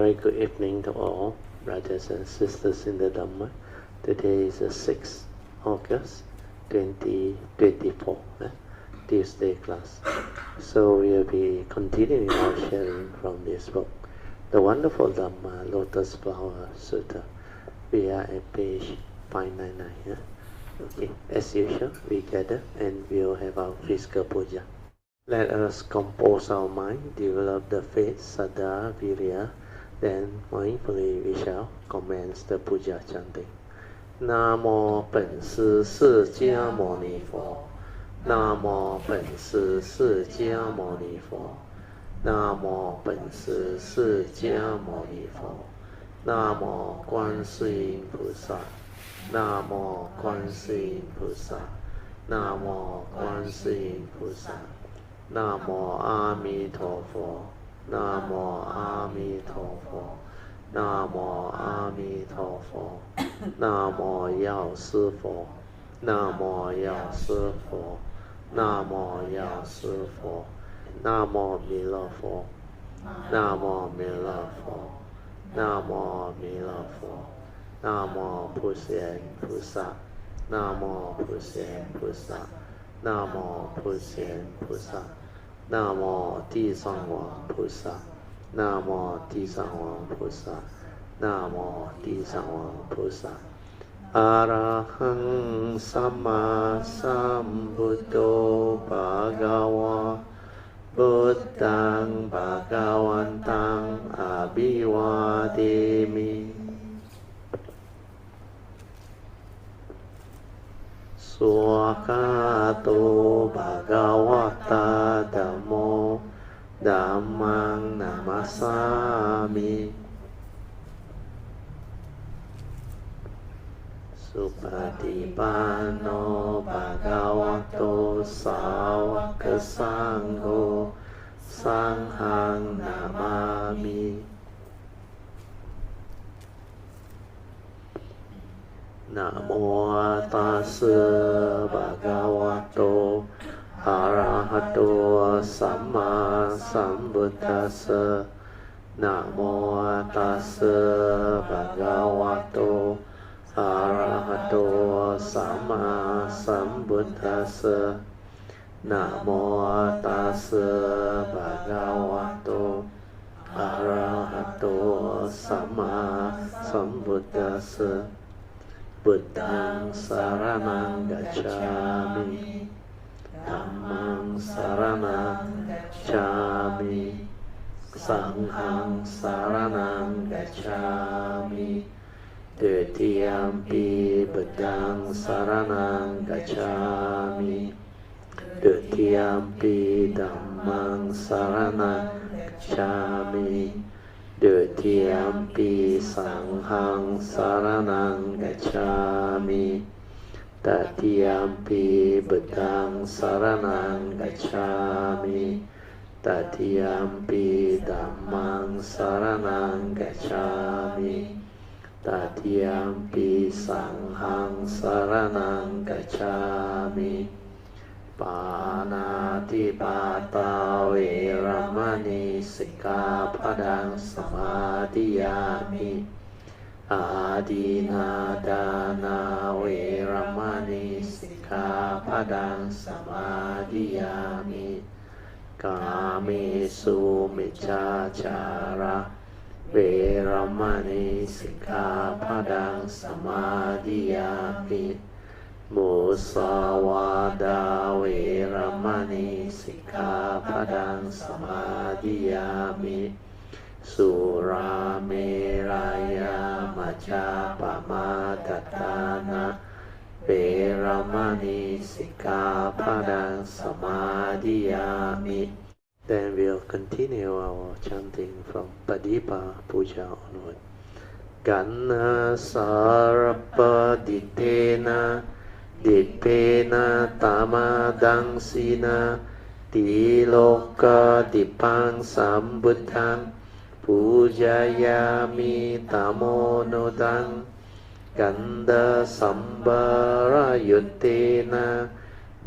very good evening to all brothers and sisters in the Dhamma. Today is the 6th August 2024, Tuesday class. So we'll be continuing our sharing from this book, the wonderful Dhamma, Lotus Sutra. We are at page 599. Okay, as usual, we gather and we'll have our physical puja. Let us compose our mind, develop the faith, saddha, virya. Then mindfully we shall commence the puja chanting. Namo 本师释迦牟尼佛。Namo 本师释迦牟尼佛。Namo 本师释迦牟尼佛。Namo 观世音菩萨。Namo 观世音菩萨。Namo 观世音菩萨。Namo 阿弥陀佛。Namo 阿弥陀佛。Namo 阿弥陀佛。Namo 药师佛。Namo 药师佛。Namo 药师佛。Namo 弥勒佛。Namo 弥勒佛。Namo 弥勒佛。Namo 普贤菩萨。Namo 普贤菩萨。Namo 普贤菩萨。Namo 地藏王菩萨。Namo 地藏王菩萨。Namo 地藏王菩萨。阿拉亨萨玛萨布多巴嘎瓦。พุทธังภะคะวันตังอะภิวาเทมิสุขะโตภะคะวะตาธัมโมธัมมังนามัสสามิสุปฏิปันโนภะคะวะโตสาวกสังโฆสังฆังนามามินะโมตัสสะภะคะวะโตอะระหะโตสัมมาสัมพุทธัสสะนะโมตัสสะภะคะวะโตอะระหะโตสัมมาสัมพุทธัสสะนะโมตัสสะภะคะวะโตอะระหะโตสัมมาสัมพุทธัสสะพุทธังสรณังกัจฉามิธัมมังสรณังกัจฉามิสังฆังสรณังกัจฉามิDutiyampi Buddhang Saranang Gacchami Dutiyampi Dhammang Saranang Gacchami Dutiyampi Sanghang Saranang Gacchami Tatiyampi Buddhang Saranang Gacchami Tatiyampi Dhammang Saranang Gacchami Tatiyampi Sanghang Saranang Gacchami Panati Pata Veramani Sikkhapadang Samadhiyami Adinadana Veramani Sikkhapadang Samadhiyami Kamesu Miccācaraเวรมณีสิกขาปดังสมาธิยามิมุสาวาทาเวรมณีสิกขาปดังสมาธิยามิสุราเมรัยมัจจาปมาทฐานะเวรมณีสิกขาปดังสมาธิยามิ Then we'll continue our chanting from Padipa Puja onward. Ganna sarapa ditena ditpena tamadang sina tiloka dipang sambuddhang pujayami tamonodang ganda sambara yuttena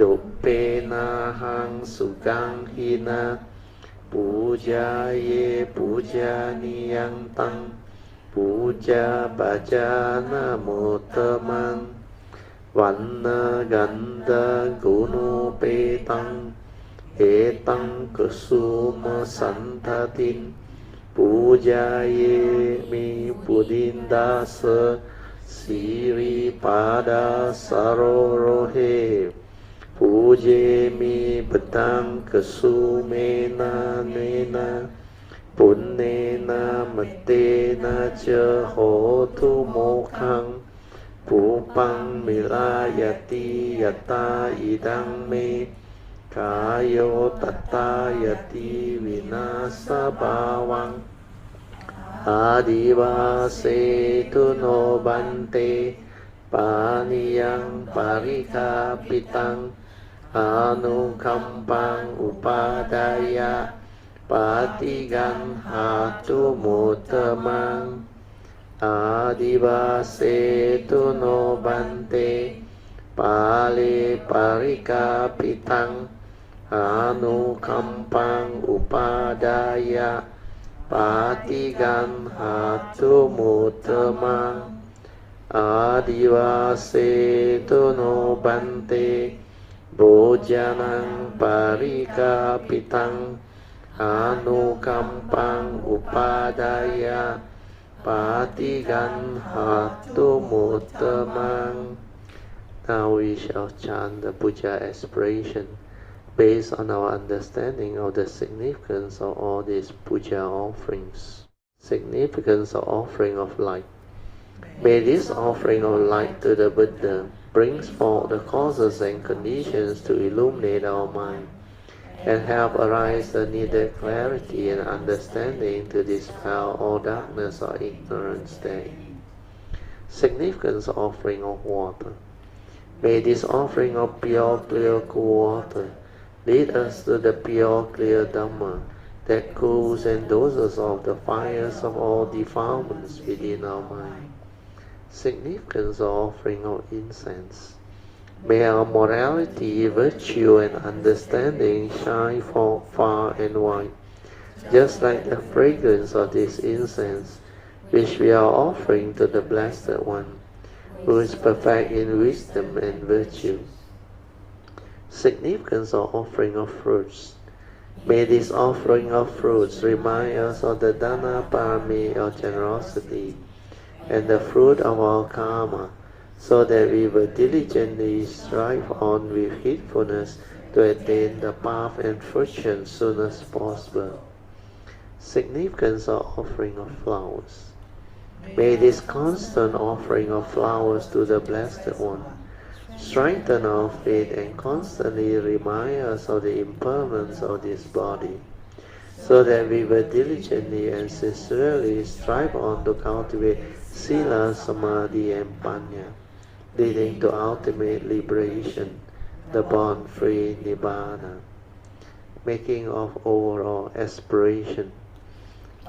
duppena hang sugang hina Puja ye puja niyantang Puja bhajana muttamang Vanna ganda gunu petang Etang kusuma santatin Puja ye mi pudindasa Siri pada sarorohe Puje mi betang kesumena nena Punnena matena cha hotu mokhang Pupang milayati yata idang me Kayo tatayati vinasa bhavang Adivase tu no bante Paniyang parikapitang Anukampang upadaya Patigan hatu muttamang Adivase tu no bante Pali parikapitang Anukampang upadaya Patigan hatu muttamang Adivase tu no bante Bojanang parikapitang Anukampang upadaya Patigan hatu muttamang. Now we shall chant the Puja aspiration based on our understanding of the significance of all these Puja offerings. Significance of offering of light. May this offering of light to the Buddha brings forth the causes and conditions to illuminate our mind and help arise the needed clarity and understanding to dispel all darkness or ignorance therein. Significance of offering of water. May this offering of pure, clear, cool water lead us to the pure, clear Dhamma that cools and doses off the fires of all defilements within our mind. Significance of offering of incense. May our morality, virtue, and understanding shine forth far and wide, just like the fragrance of this incense, which we are offering to the Blessed One, who is perfect in wisdom and virtue. Significance of offering of fruits. May this offering of fruits remind us of the Dana Parami of generosity and the fruit of our karma, so that we will diligently strive on with heedfulness to attain the path and fortune soon as possible. Significance of offering of flowers. May this constant offering of flowers to the Blessed One strengthen our faith and constantly remind us of the impermanence of this body, so that we will diligently and sincerely strive on to cultivate Sila, Samadhi, and Panya, leading to ultimate liberation, the born-free Nibbana. Making of overall aspiration.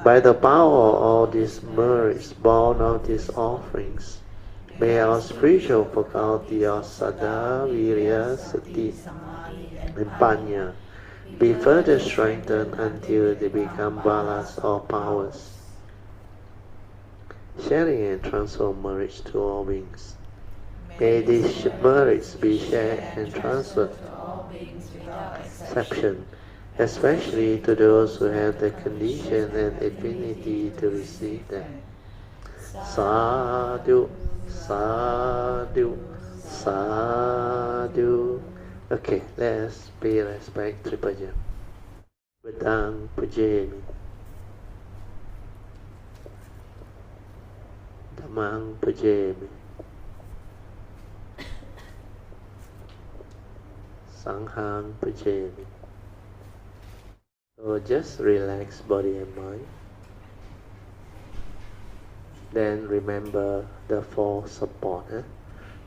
By the power of all these merits born of these offerings, may our spiritual faculty of Saddha, Virya, Sati, and Panya be further strengthened until they become balas or powers. Sharing and transfer merits to all beings. May these merits be shared and transferred without exception, especially to those who have the condition and affinity to receive them. Sadhu, sadhu, sadhu. Okay, let's pay respect to Puja. Vedang Pujemi. Dhammang Pujemi. Sanghang Pujemi. So just relax body and mind. Then remember the four support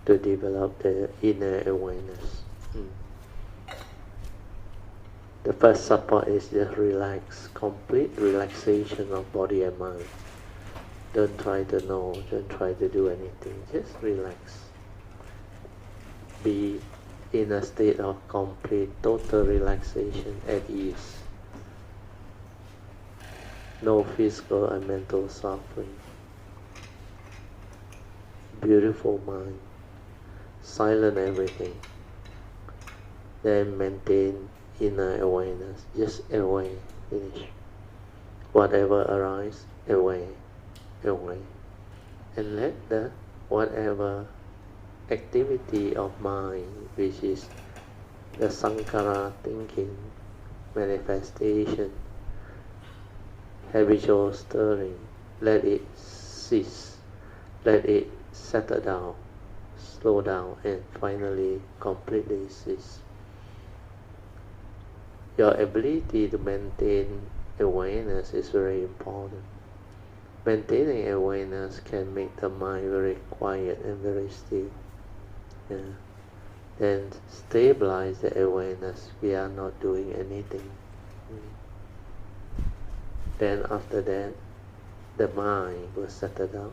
to develop the inner awareness. The first support is just relax, complete relaxation of body and mind. Don't try to know, don't try to do anything, just relax. Be in a state of complete, total relaxation at ease. no physical and mental suffering, beautiful mind, silent everything, then maintain inner awareness, just away, finish. Whatever arises, away, away. And let the whatever activity of mind, which is the sankhara thinking, manifestation, habitual stirring, let it cease, let it settle down, slow down, and finally completely cease. Your ability to maintain awareness is very important. Maintaining awareness can make the mind very quiet and very still. Yeah. Then stabilize the awareness. We are not doing anything. Then after that, the mind will settle down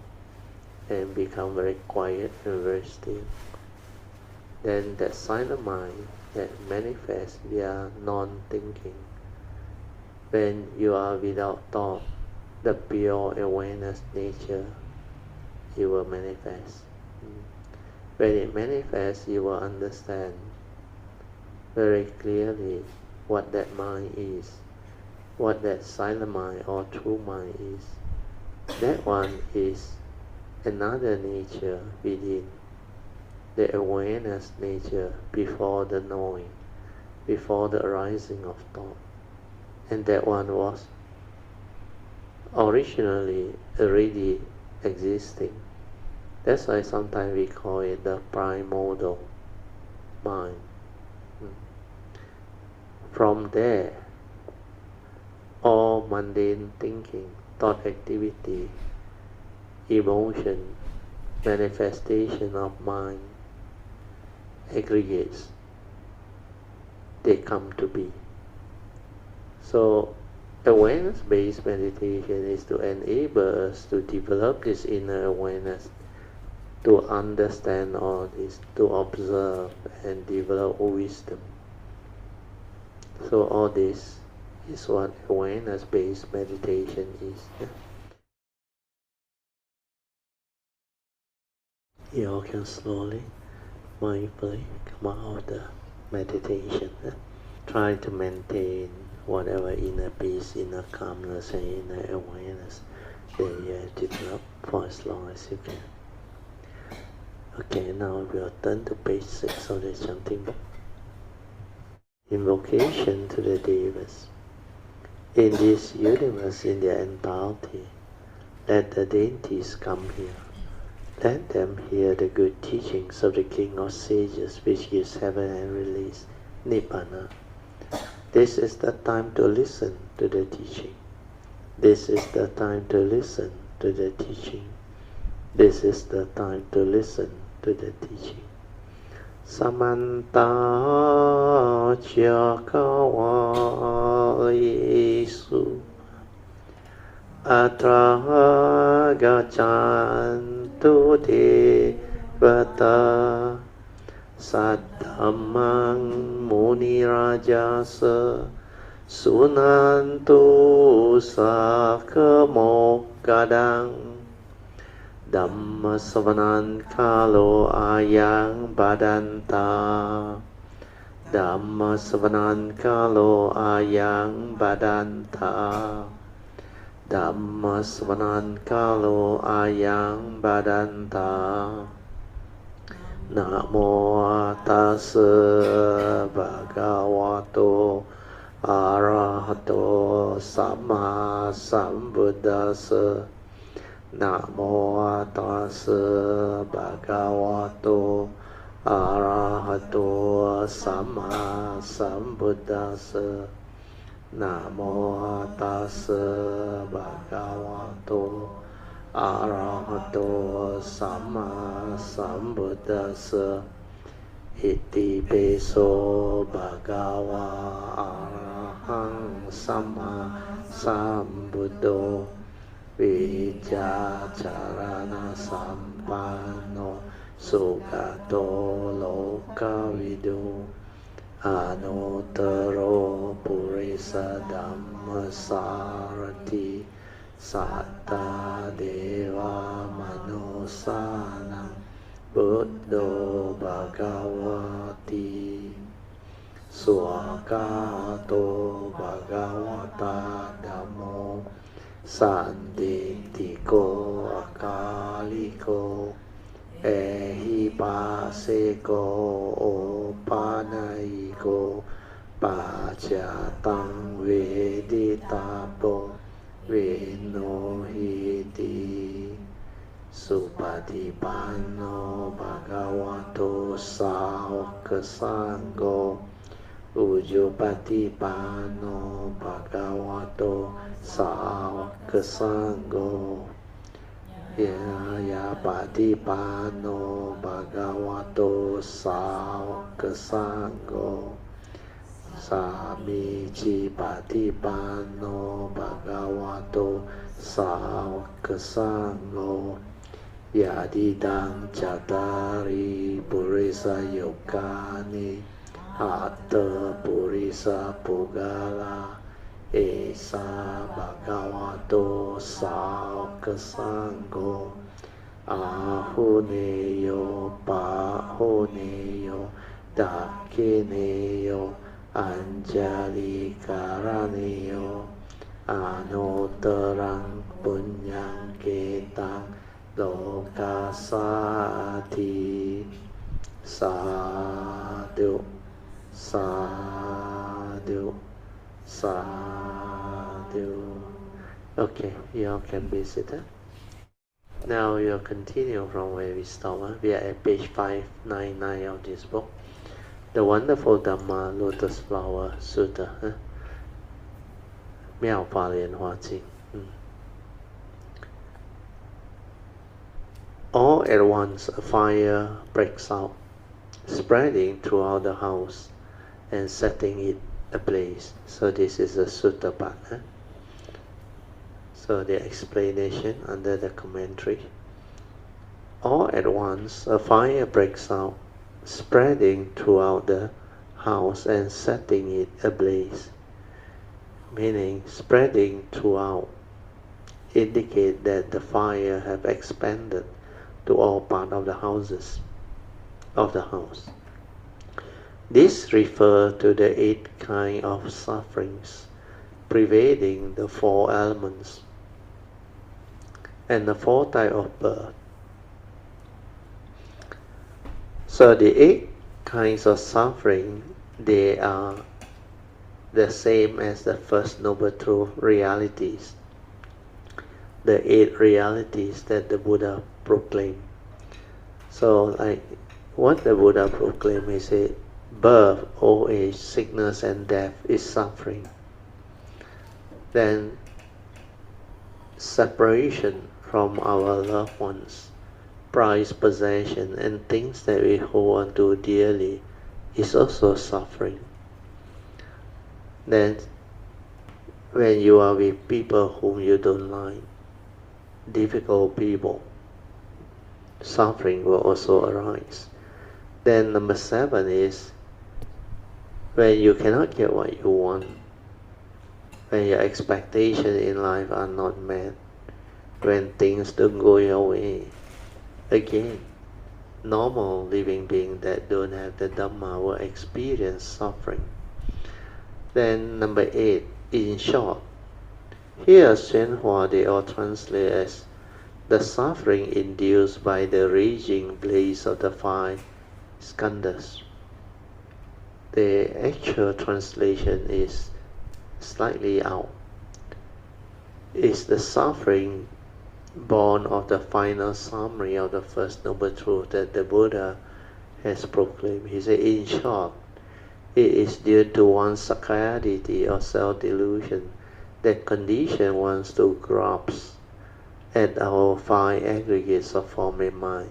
and become very quiet and very still. Then that silent mind that manifests via non-thinking. When you are without thought, the pure awareness nature, it will manifest. When it manifests, you will understand very clearly what that mind is, what that silent mind or true mind is. That one is another nature within the awareness nature before the knowing, before the arising of thought. And that one was originally already existing. That's why sometimes we call it the primordial mind. From there, all mundane thinking, thought activity, emotion, manifestation of mind aggregates. They come to be. So awareness-based meditation is to enable us to develop this inner awareness, to understand all this, to observe and develop wisdom. So all this is what awareness-based meditation is. You all can slowly, mindfully come out of the meditation. Try to maintain whatever inner peace, inner calmness, and inner awareness that you have developed for as long as you can. Okay, now we'll turn to page 6 of the chanting book. Invocation to the Devas. In this universe in their entirety, let the deities come here. Let them hear the good teachings of the King of Sages, which gives heaven and release, Nibbana. This is the time to listen to the teaching. This is the time to listen to the teaching. This is the time to listen to the teaching. Samanta Chakava Yesu Atra Gachantu Devata Saddhamang Muni Rajasa Sunantu Sakkamokadang Dhamma Savanan Kalo Ayang Badanta Dhamma Savanan Kalo Ayang Badanta Dhamma Savanan Kalo Ayang Badanta Namo Tassa Bhagavato Arahato Samma Sambuddhassa Namo Tassa Bhagavato Arahato Samma Sambuddhassa Namo Tassa Bhagavato Arahato Samma Sambuddhassa Iti Peso Bhagava Arahang Samma Sambuddho Vijacarana Sampano Sugato Lokavidu Anuttaro Purisa Dhammasarati satta deva manosanam buddho bhagavati swakato bhagavata dhammo sanditiko akaliko ehipaseko opanaiko pachatang veditapo venohiti supatipanno bhagavato sāvaka sangho ujupatipanno bhagavato sāvaka sangho yapatipanno bhagavato sāvaka sangho samicipatipanno bhagavato sāvaka sangho yadidang cattari purisa yogani atta purisa pugala esa bhagavato sāvaka sangho ahuneyo pahuneyo dakineyo anjali karaneyo anotarang punyang ketang lokasati sadhu sadhu sadhu. Okay, you all can be seated. Now you'll continue from where we stopped. We are at page 599 of this book, The Wonderful Dhamma Lotus Flower Sutra. 妙法蓮華經. All at once a fire breaks out, spreading throughout the house and setting it ablaze. So this is a sutta part. So the explanation under the commentary. All at once a fire breaks out, spreading throughout the house and setting it ablaze. Meaning spreading throughout indicate that the fire have expanded to all part of the houses of the house. This refers to the 8 kinds of sufferings pervading the 4 elements and the 4 types of birth. So the 8 kinds of suffering, they are the same as the first Noble Truth realities, the 8 realities that the Buddha proclaimed. So like what the Buddha proclaimed is a birth, old age, sickness and death is suffering. Then separation from our loved ones, prized possession and things that we hold on to dearly is also suffering. Then when you are with people whom you don't like, difficult people, suffering will also arise. Then number 7 is when you cannot get what you want, when your expectations in life are not met, when things don't go your way. Again, normal living beings that don't have the Dhamma will experience suffering. Then number 8, in short, here宣化they all translate as the suffering induced by the raging blaze of the 5 skandhas. The actual translation is slightly out. It's the suffering born of the final summary of the first Noble Truth that the Buddha has proclaimed. He said, in short, it is due to one's sakkayaditi or self-delusion that condition wants to grasp at our 5 aggregates of form and mind.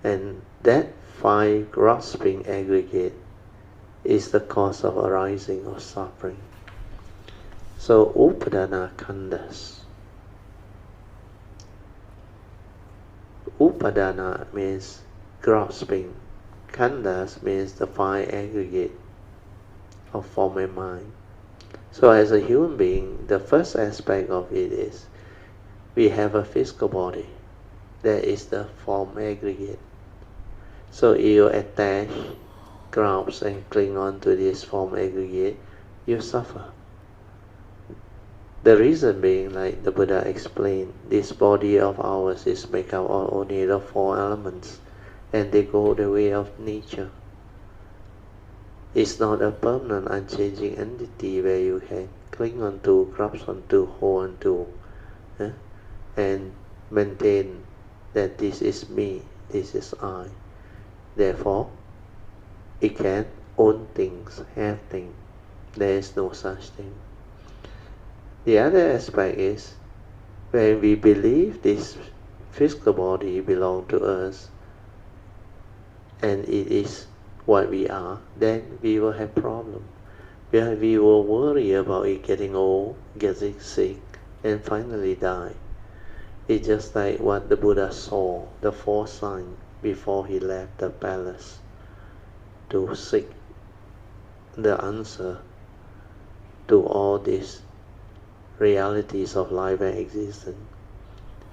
And that 5 grasping aggregate is the cause of arising of suffering. So upadana khandhas. Upadana means grasping. Khandhas means the 5 aggregate of form and mind. So as a human being, the first aspect of it is we have a physical body. That is the form aggregate. So you attach, grasp and cling on to this form aggregate, you suffer. The reason being, like the Buddha explained, this body of ours is made up of only the 4 elements, and they go the way of nature. It's not a permanent, unchanging entity where you can cling onto, grasp onto, hold onto, and maintain that this is me, this is I. Therefore, it can own things, have things. There is no such thing. The other aspect is, when we believe this physical body belongs to us, and it is what we are, then we will have problems. We will worry about it getting old, getting sick, and finally die. It's just like what the Buddha saw, the 4 signs before he left the palace to seek the answer to all these realities of life and existence.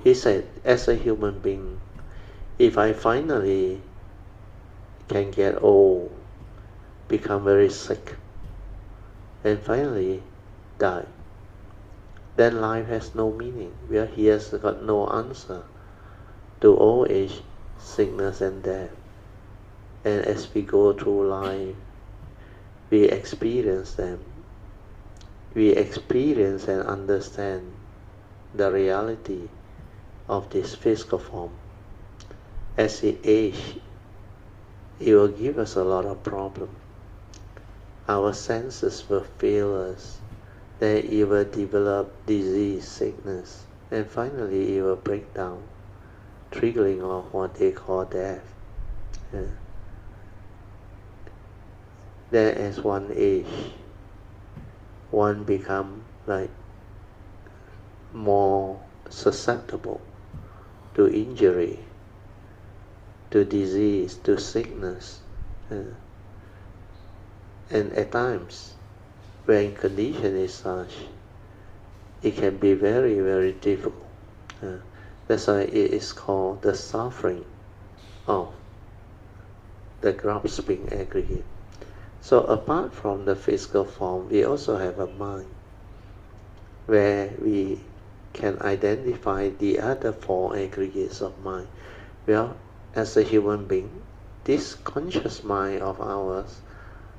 He said, as a human being, if I finally can get old, become very sick, and finally die, then life has no meaning. He has got no answer to old age, sickness and death. And as we go through life, we experience them. We experience and understand the reality of this physical form. As it ages, it will give us a lot of problems. Our senses will fail us. Then it will develop disease, sickness, and finally it will break down, triggering off what they call death. Then as one age, one become like more susceptible to injury, to disease, to sickness. And at times, when condition is such, it can be very, very difficult. That's why it is called the suffering of the grasping aggregate. So apart from the physical form, we also have a mind where we can identify the other 4 aggregates of mind. Well, as a human being, this conscious mind of ours,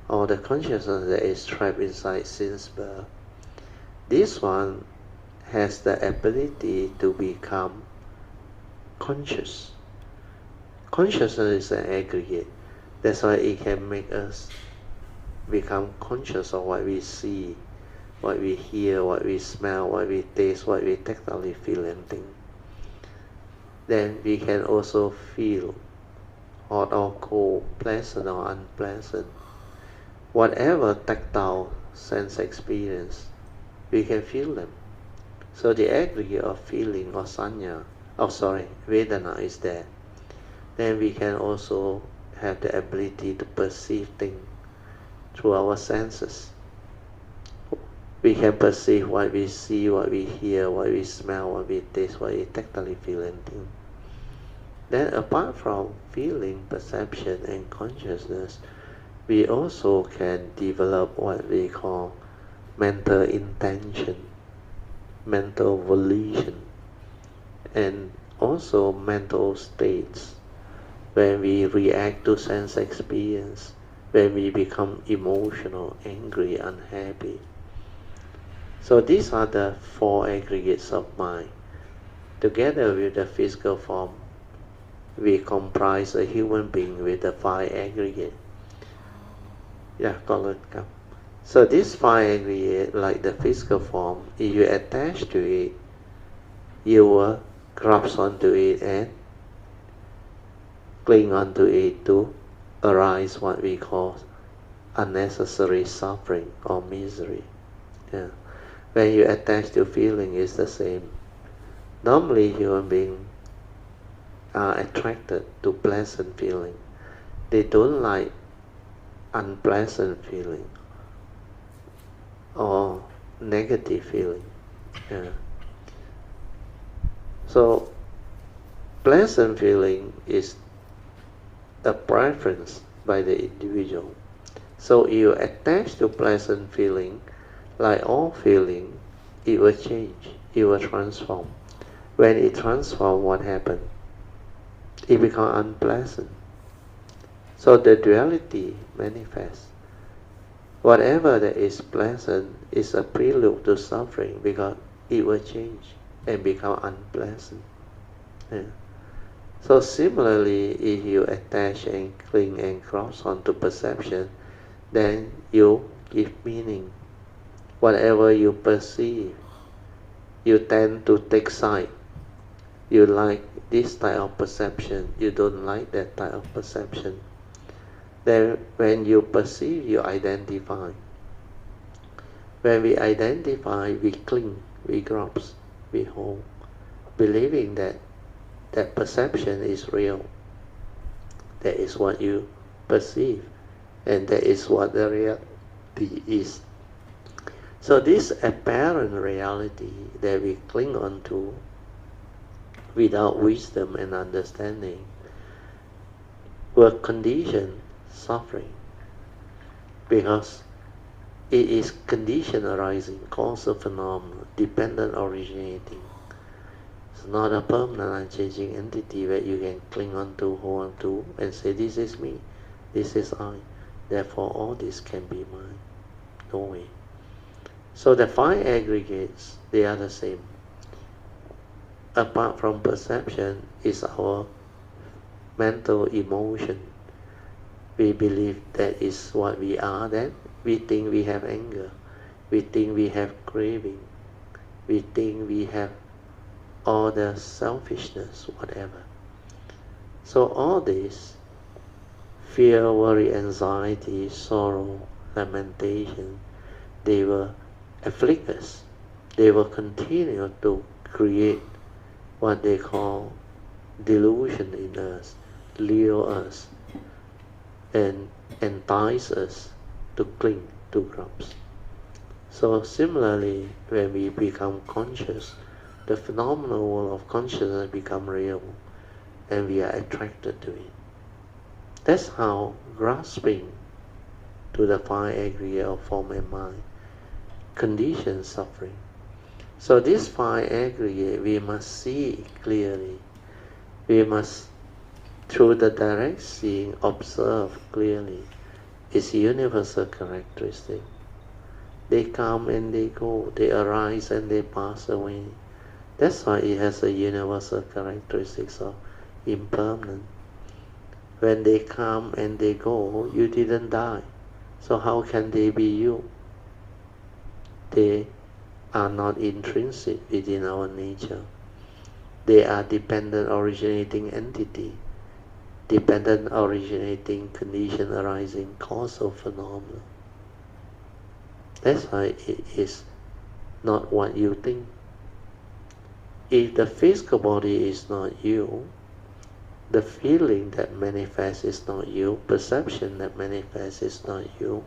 or the consciousness that is trapped inside since birth, this one has the ability to become conscious. Consciousness is an aggregate. That's why it can make us become conscious of what we see, what we hear, what we smell, what we taste, what we tactily feel and think. Then we can also feel hot or cold, pleasant or unpleasant. Whatever tactile sense experience, we can feel them. So the aggregate of feeling or sanya, Vedana is there. Then we can also have the ability to perceive things through our senses. We can perceive what we see, what we hear, what we smell, what we taste, what we tactily feel and think. Then apart from feeling, perception and consciousness, we also can develop what we call mental intention, mental volition, and also mental states when we react to sense experience, when we become emotional, angry, unhappy. So these are the 4 aggregates of mind. Together with the physical form, we comprise a human being with the 5 aggregates. So this 5 aggregates, like the physical form, if you attach to it, you will grasp onto it and cling onto it to arise what we call unnecessary suffering or misery. When you attach to feeling, it's the same. Normally human beings are attracted to pleasant feeling. They don't like unpleasant feeling or negative feeling. Yeah. So pleasant feeling is a preference by the individual. So if you attach to pleasant feeling, like all feeling, it will change, it will transform. When it transforms, what happens? It becomes unpleasant. So the duality manifests. Whatever that is pleasant is a prelude to suffering because it will change and become unpleasant. Yeah. So similarly, if you attach and cling and grasp onto perception, then you give meaning. Whatever you perceive, you tend to take side. You like this type of perception, you don't like that type of perception. Then when you perceive, you identify. When we identify, we cling, we grasp, we hold, believing that that perception is real. That is what you perceive, and that is what the reality is. So this apparent reality that we cling on to without wisdom and understanding will condition suffering, because it is condition arising, causal phenomenon, dependent originating. It's not a permanent unchanging entity that you can cling on to, hold on to, and say, this is me, this is I, therefore all this can be mine. No way. So the five aggregates, they are the same. Apart from perception is our mental emotion. We believe that is what we are, then we think we have anger, we think we have craving, we think we have all the selfishness, whatever. So all this, fear, worry, anxiety, sorrow, lamentation, they will afflict us. They will continue to create what they call delusion in us, lure us, and entice us to cling to grasp. So similarly, when we become conscious, the phenomenal world of consciousness becomes real, and we are attracted to it. That's how grasping to the five aggregate of form and mind conditions suffering. So this five aggregate, we must see clearly. We must, through the direct seeing, observe clearly its universal characteristic. They come and they go, they arise and they pass away. That's why it has a universal characteristics of impermanent. When they come and they go, you didn't die. So how can they be you? They are not intrinsic within our nature. They are dependent originating entity, dependent originating condition arising causal phenomena. That's why it is not what you think. If the physical body is not you, the feeling that manifests is not you, perception that manifests is not you,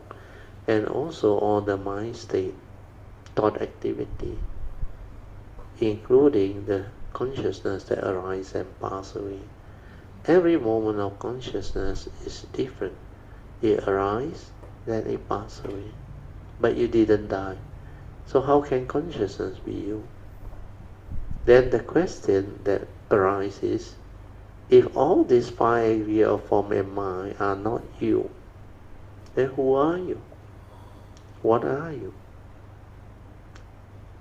and also all the mind state, thought activity, including the consciousness that arises and passes away. Every moment of consciousness is different. It arises, then it passes away. But you didn't die. So how can consciousness be you? Then the question that arises, if all these five areas of form and mind are not you, then who are you? What are you?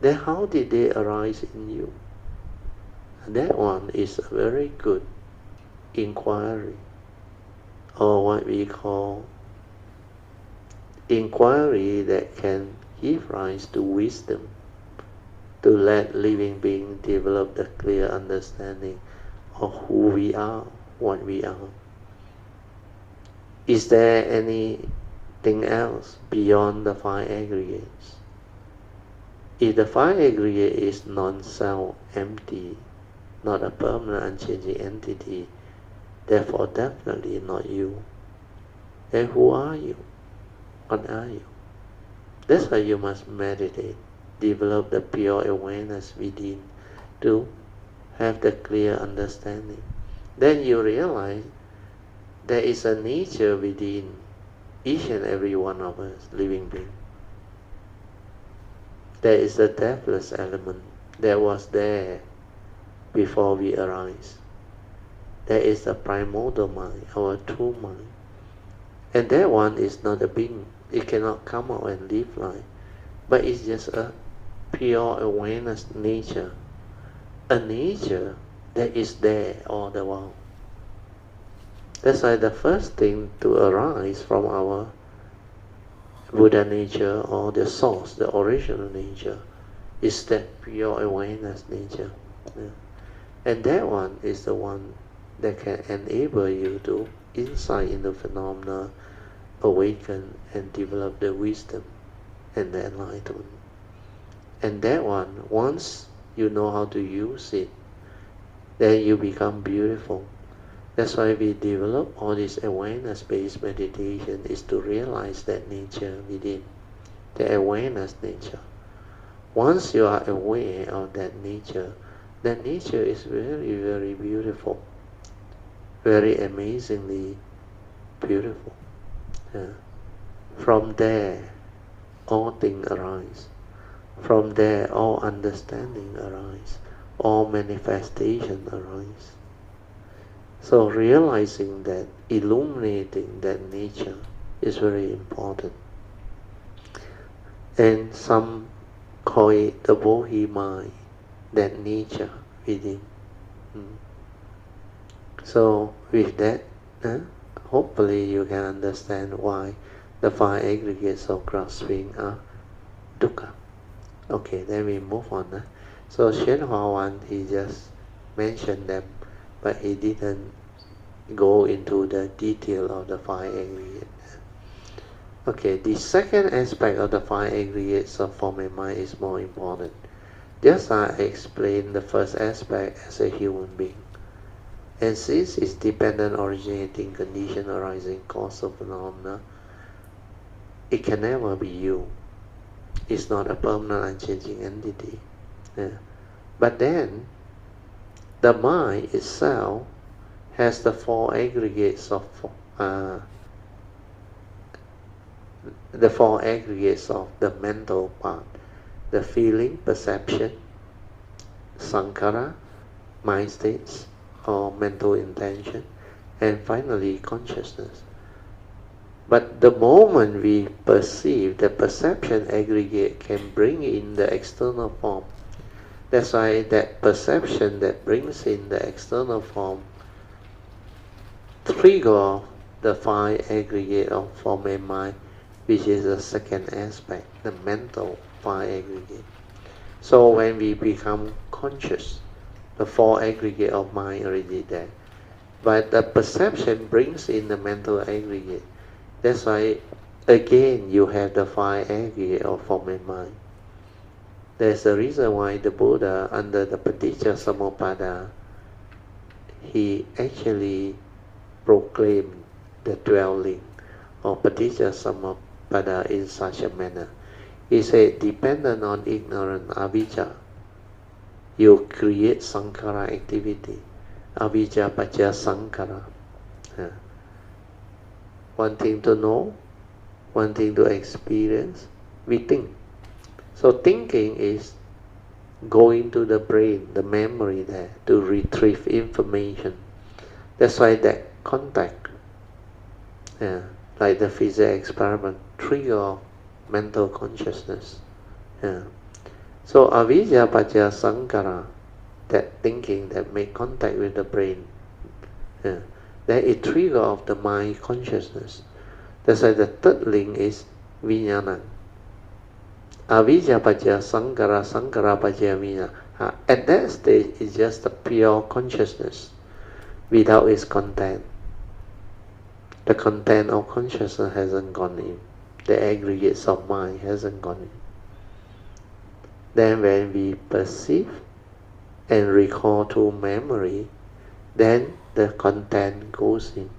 Then how did they arise in you? And that one is a very good inquiry, or what we call inquiry that can give rise to wisdom, to let living beings develop the clear understanding of who we are, what we are. Is there anything else beyond the five aggregates? If the five aggregate is non-self, empty, not a permanent unchanging entity, therefore definitely not you, then who are you? What are you? That's why you must meditate develop the pure awareness within, to have the clear understanding. Then you realize there is a nature within each and every one of us, living being. There is a deathless element that was there before we arise. There is the primordial mind, our true mind. And that one is not a being. It cannot come out and live life. But it's just a pure awareness nature. A nature that is there all the while. That's why the first thing to arise from our Buddha nature, or the source, the original nature, is that pure awareness nature. Yeah. And that one is the one that can enable you to insight into phenomena, awaken and develop the wisdom and the enlightenment. And that one, once you know how to use it, then you become beautiful. That's why we develop all this awareness-based meditation, is to realize that nature within, the awareness nature. Once you are aware of that nature is very, very beautiful, very amazingly beautiful. Yeah. From there, all things arise. From there, all understanding arise. All manifestation arise. So realizing that, illuminating that nature is very important. And some call it the Bodhi mind, that nature within. So with that, hopefully you can understand why the 5 aggregates of grasping are dukkha. Okay, then we move on. So宣化he just mentioned them, but he didn't go into the detail of the 5 aggregates. Okay, the second aspect of the 5 aggregates of form and mind is more important. Just as I explained the first aspect as a human being. And since it's dependent originating condition arising cause of phenomena, it can never be you. It's not a permanent unchanging entity. Yeah. But then, the mind itself has the 4 aggregates of the mental part: the feeling, perception, sankhara, mind states or mental intention, and finally consciousness. But the moment we perceive, the perception aggregate can bring in the external form. That's why that perception that brings in the external form trigger the 5 aggregate of form and mind, which is the second aspect, the mental 5 aggregate. So when we become conscious, the 4 aggregate of mind already there. But the perception brings in the mental aggregate. That's why, again, you have the 5 aggregate of form and mind. There's a reason why the Buddha, under the Paticca Samuppada, he actually proclaimed the dwelling of Paticca Samuppada in such a manner. He said, dependent on ignorant avijja, you create sankhara activity. Avijja paccaya sankhara. Wanting to know, wanting to experience, we think. So thinking is going to the brain, the memory there, to retrieve information. That's why that contact, like the physics experiment, trigger mental consciousness. So avijja paccaya sankhara, that thinking that make contact with the brain, then it trigger of the mind consciousness. That's why the third link is vijnana. Avijja paccaya sankhara, sankhara paccaya vijnana. At that stage, it's just the pure consciousness without its content. The content of consciousness hasn't gone in. The aggregates of mind hasn't gone in. Then when we perceive and recall to memory, then the content goes in.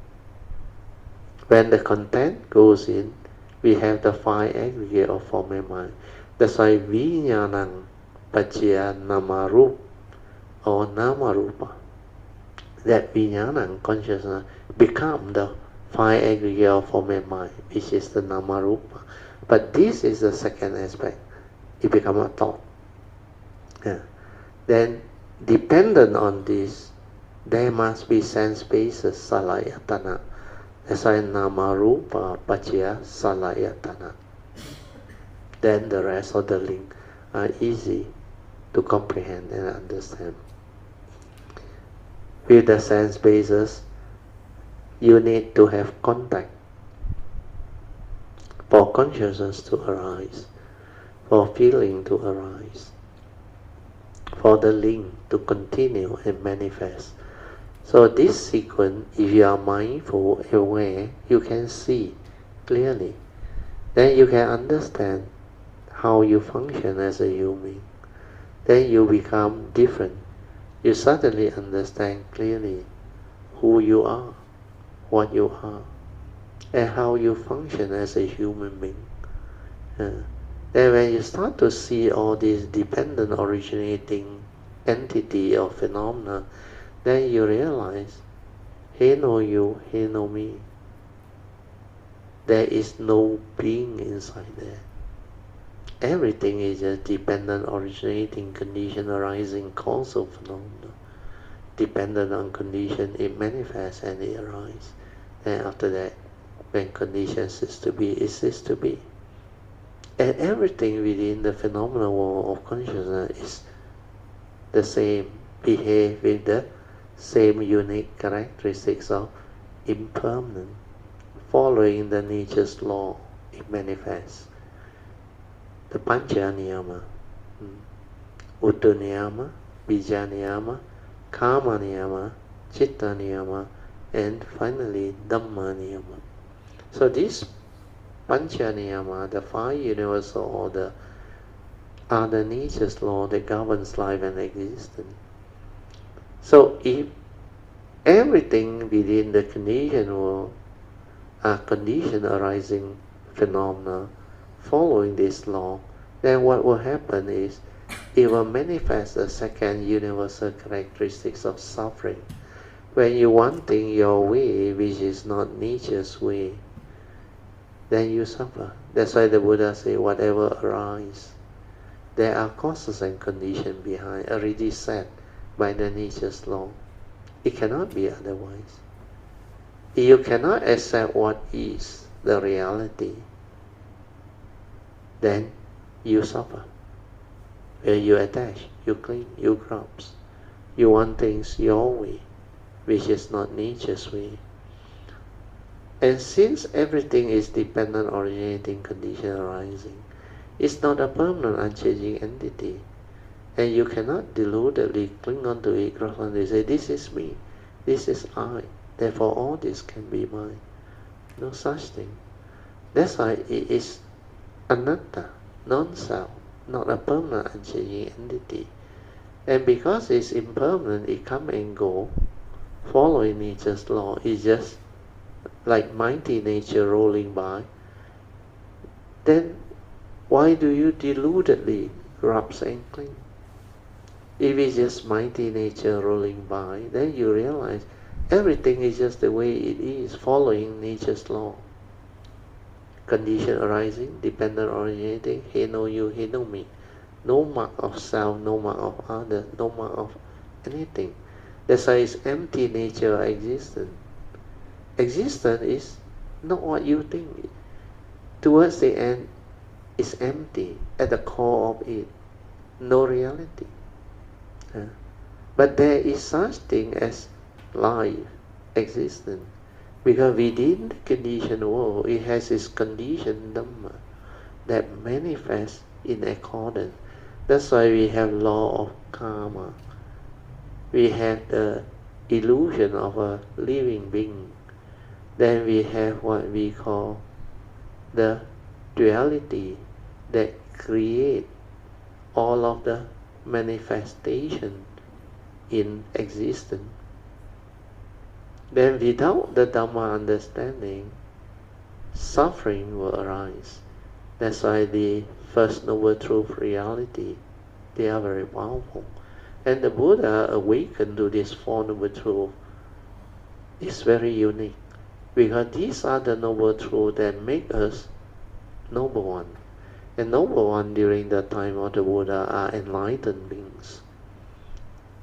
When the content goes in, we have the 5 aggregate of form and mind. That's why Vijnanam Pajya Namarup or Namarupa. That Vijnanam consciousness become the five aggregate of form and mind, which is the Namarupa. But this is the second aspect. It becomes a thought. Yeah. Then, dependent on this, there must be sense basis salayatana. That's why Namarupa Pajya Salayatana. Then the rest of the link are easy to comprehend and understand. With the sense basis, you need to have contact for consciousness to arise, for feeling to arise, for the link to continue and manifest. So this sequence, if you are mindful, aware, you can see clearly. Then you can understand how you function as a human. Then you become different. You suddenly understand clearly who you are, what you are, and how you function as a human being. Then when you start to see all these dependent originating entity or phenomena, then you realize, he know you, he know me. There is no being inside there. Everything is just dependent, originating, condition, arising, causal phenomena. Dependent on condition, it manifests and it arises. Then after that, when condition ceases to be, it ceases to be. And everything within the phenomenal world of consciousness is the same, behave with the same unique characteristics of impermanent. Following the nature's law, it manifests. The Pancha Niyama, Uttu Niyama, Bija Niyama, Kama Niyama, Chitta Niyama, and finally Dhamma Niyama. So these Pancha Niyama, the five universal order, are the nature's law that governs life and existence. So if everything within the conditioned world are condition arising phenomena following this law, then what will happen is it will manifest the second universal characteristics of suffering. When you want things your way, which is not nature's way, then you suffer. That's why the Buddha says, whatever arises, there are causes and conditions behind, already set by the nature's law. It cannot be otherwise. You cannot accept what is the reality, then you suffer. Where you attach, you cling, you grasp. You want things your way, which is not nature's way. And since everything is dependent, originating, condition arising, it's not a permanent, unchanging entity. And you cannot deludedly cling on to it, grasp on it, say, this is me, this is I, therefore all this can be mine. No such thing. That's why it is anatta, non-self, not a permanent, unchanging entity. And because it's impermanent, it come and go, following nature's law. It's just like mighty nature rolling by. Then why do you deludedly grasp and cling? If it's just mighty nature rolling by, then you realize everything is just the way it is, following nature's law. Condition arising, dependent originating, he know you, he know me. No mark of self, no mark of other, no mark of anything. That's why it's empty nature of existence. Existence is not what you think. Towards the end, it's empty. At the core of it, no reality. But there is such thing as life, existence. Because within the conditioned world, it has its conditioned Dhamma that manifests in accordance. That's why we have law of karma. We have the illusion of a living being. Then we have what we call the duality that create all of the manifestation in existence. Then without the Dhamma understanding, suffering will arise. That's why the first noble truth reality, they are very powerful. And the Buddha awakened to this Four Noble Truths is very unique, because these are the noble truths that make us noble one. And noble one during the time of the Buddha are enlightened beings.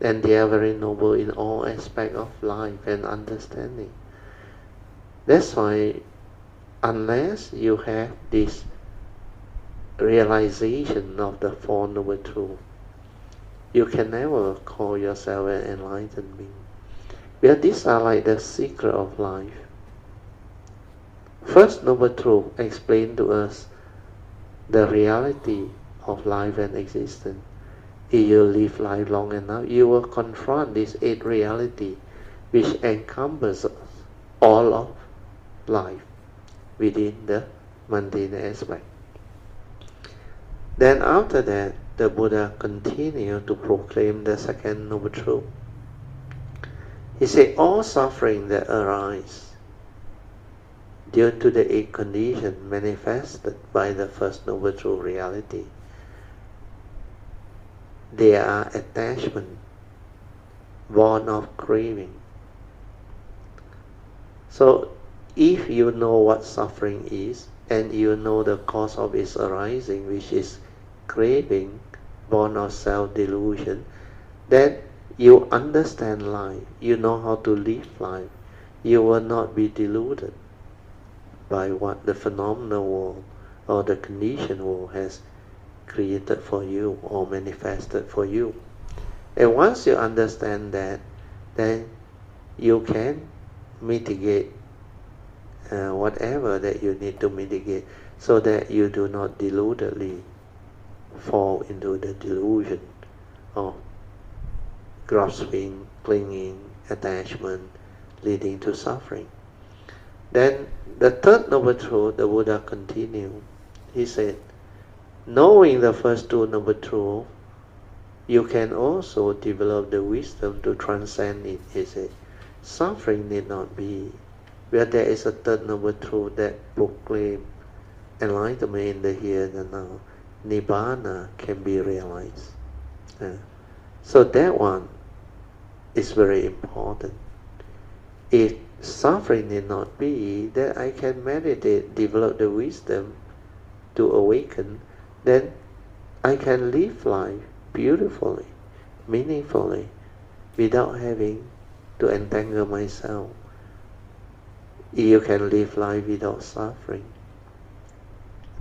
And they are very noble in all aspects of life and understanding. That's why unless you have this realization of the Four Noble Truths, you can never call yourself an enlightened being. Because these are like the secret of life. First Noble Truth explains to us the reality of life and existence. If you live life long enough, you will confront this eight reality which encompasses all of life within the mundane aspect. Then after that, the Buddha continued to proclaim the second Noble Truth. He said, all suffering that arise due to the eight conditions manifested by the first Noble Truth reality, they are attachment, born of craving. So, if you know what suffering is, and you know the cause of its arising, which is craving, born of self-delusion, then you understand life, you know how to live life, you will not be deluded by what the phenomenal world or the conditioned world has created for you or manifested for you. And once you understand that, then you can mitigate whatever that you need to mitigate, so that you do not deludedly fall into the delusion of grasping, clinging, attachment, leading to suffering. Then the third Noble Truth, the Buddha continued. He said, knowing the first two Noble Truths, you can also develop the wisdom to transcend it. He said, suffering need not be. Where there is a third Noble Truth that proclaims enlightenment in the here and now, Nibbana can be realized. So that one is very important. If suffering need not be, then I can meditate, develop the wisdom to awaken, then I can live life beautifully, meaningfully, without having to entangle myself. You can live life without suffering.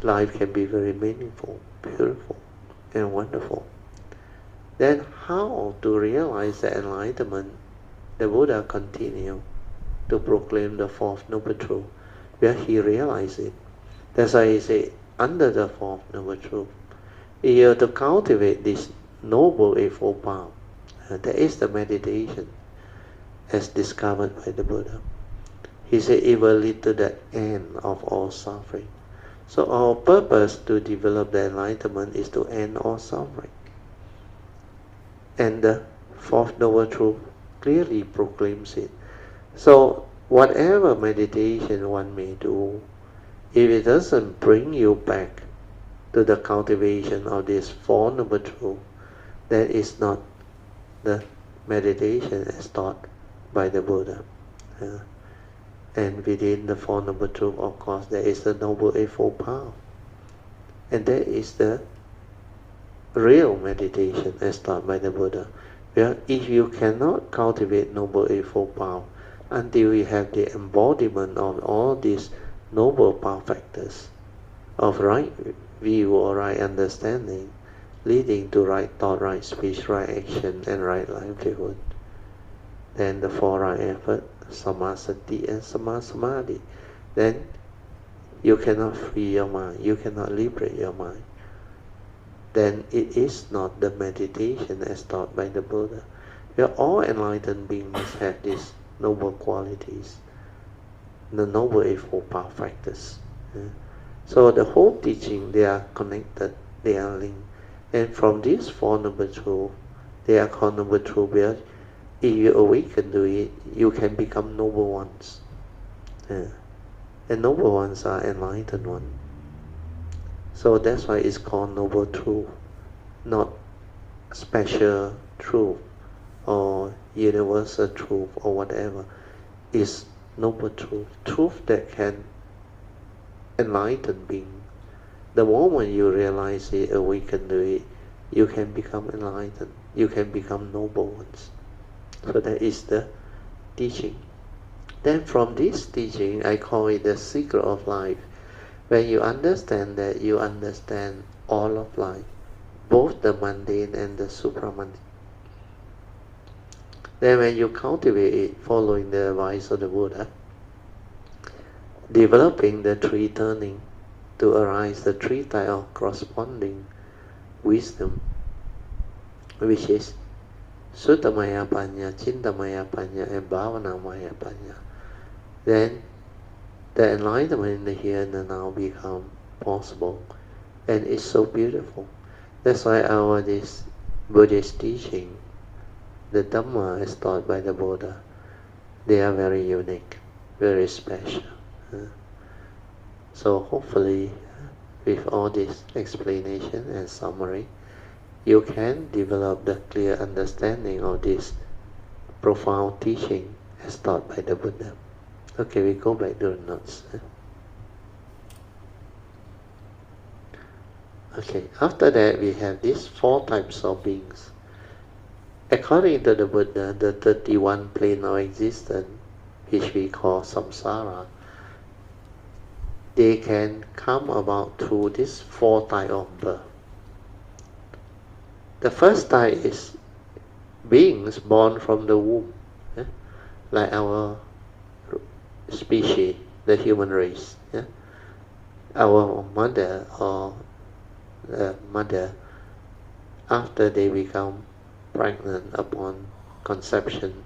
Life can be very meaningful, beautiful, and wonderful. Then how to realize the enlightenment? The Buddha continued to proclaim the fourth Noble Truth, where he realized it. That's why he said, under the fourth Noble Truth, you have to cultivate this noble eightfold path. That is the meditation as discovered by the Buddha. He said it will lead to the end of all suffering. So our purpose to develop the enlightenment is to end all suffering. And the fourth Noble Truth clearly proclaims it. So whatever meditation one may do, if it doesn't bring you back to the cultivation of this Four Noble Truth, that is not the meditation as taught by the Buddha. And within the Four Noble Truths, of course, there is the Noble Eightfold Path. And that is the real meditation as taught by the Buddha. Well, if you cannot cultivate Noble Eightfold Path until you have the embodiment of all these noble path factors of right view or right understanding, leading to right thought, right speech, right action, and right livelihood, then the four right effort, Samasati and Samadhi, then you cannot free your mind, you cannot liberate your mind. Then it is not the meditation as taught by the Buddha. Where all enlightened beings have these noble qualities, the Noble Eightfold Path factors. So the whole teaching, they are connected, they are linked. And from these Four Noble Truths, they are called Noble Truths, where if you awaken to it, you can become noble ones. And noble ones are enlightened ones. So that's why it's called noble truth, not special truth or universal truth or whatever. It's noble truth, truth that can enlighten being. The moment you realize it, awaken to it, you can become enlightened, you can become noble ones. So that is the teaching. Then from this teaching, I call it the secret of life. When you understand that, you understand all of life, both the mundane and the supramundane. Then when you cultivate it, following the advice of the Buddha, developing the three turning to arise the three types of corresponding wisdom, which is Suttamaya Panya, Chintamaya Panya, and Bhavanamaya Panya, then the enlightenment in the here and the now become possible, and it's so beautiful. That's why this Buddhist teaching, the Dhamma as taught by the Buddha, they are very unique, very special. So hopefully, with all this explanation and summary, you can develop the clear understanding of this profound teaching as taught by the Buddha. Okay, we go back to the notes. Okay, after that we have these four types of beings. According to the Buddha, the 31 plane of existence, which we call samsara, they can come about through this four types of birth. The first type is beings born from the womb, like our species, the human race. Our mother or the mother, after they become pregnant upon conception,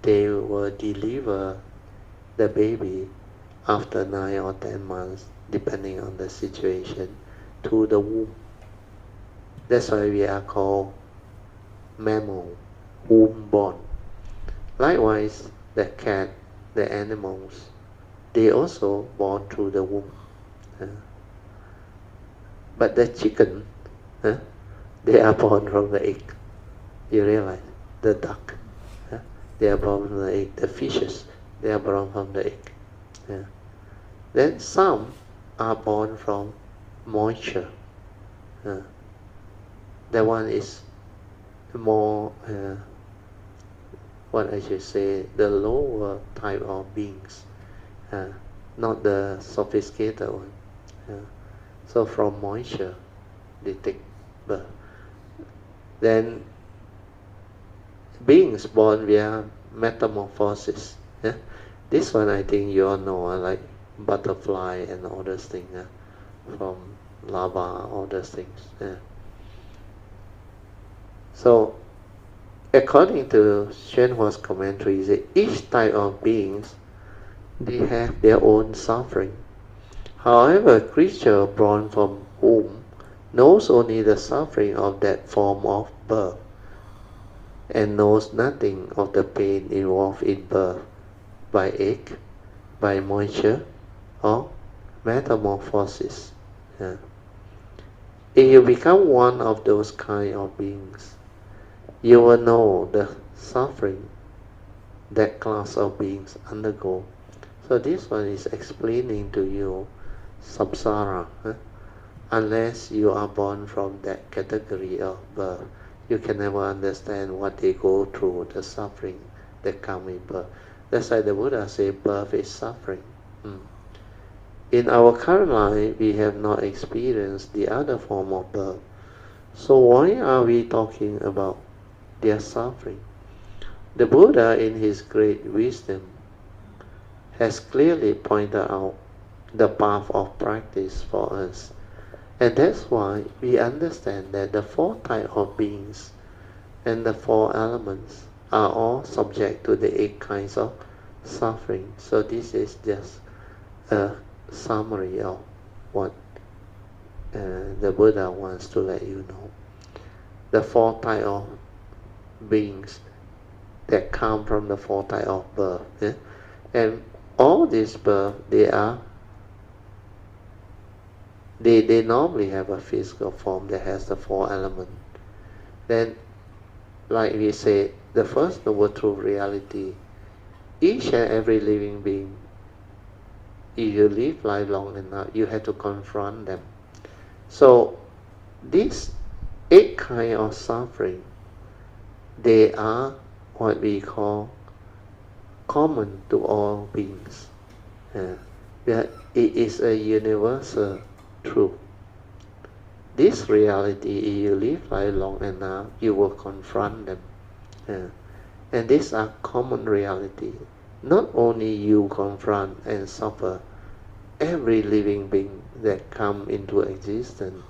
they will deliver the baby after 9 or 10 months, depending on the situation, to the womb. That's why we are called mammal, womb born. Likewise, the cat, the animals, they also born through the womb. But the chicken, they are born from the egg. You realize? The duck, they are born from the egg. The fishes, they are born from the egg. Then some are born from moisture. That one is more, what I should say, the lower type of beings, not the sophisticated one. So from moisture, they take birth. Then beings born via metamorphosis. This one I think you all know, like butterfly and all those things, from lava, all those things. So, according to Xuanhua's commentary, each type of beings, they have their own suffering. However, a creature born from womb knows only the suffering of that form of birth, and knows nothing of the pain involved in birth by egg, by moisture, or metamorphosis. If you become one of those kind of beings, you will know the suffering that class of beings undergo. So this one is explaining to you samsara. Unless you are born from that category of birth, you can never understand what they go through, the suffering that come in birth. That's why the Buddha said birth is suffering. In our current life, we have not experienced the other form of birth. So why are we talking about their suffering? The Buddha, in his great wisdom, has clearly pointed out the path of practice for us. And that's why we understand that the four types of beings and the four elements are all subject to the 8 kinds of suffering. So this is just a summary of what the Buddha wants to let you know. The 4 types of beings that come from the 4 types of birth. And all these births, they are They normally have a physical form that has the four elements. Then, like we say, the first noble truth reality, each and every living being, if you live life long enough, you have to confront them. So, these 8 kinds of suffering, they are what we call common to all beings. It is a universal truth. This reality, if you live life long enough, you will confront them. And these are common reality. Not only you confront and suffer, every living being that come into existence,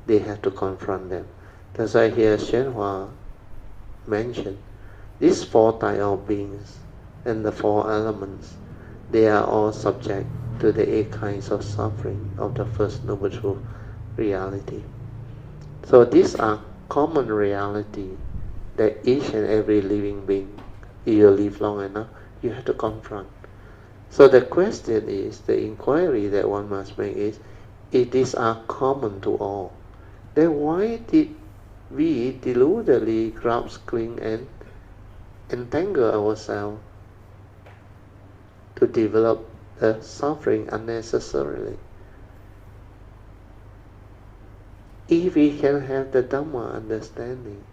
they have to confront them. That's why here宣化mentioned, these 4 types of beings and the 4 elements, they are all subject to the 8 kinds of suffering of the first noble truth reality. So these are common reality that each and every living being, if you live long enough, you have to confront. So the question is, the inquiry that one must make is, if these are common to all, then why did we deludedly grasp, cling and entangle ourselves to develop the suffering unnecessarily? If we can have the Dhamma understanding,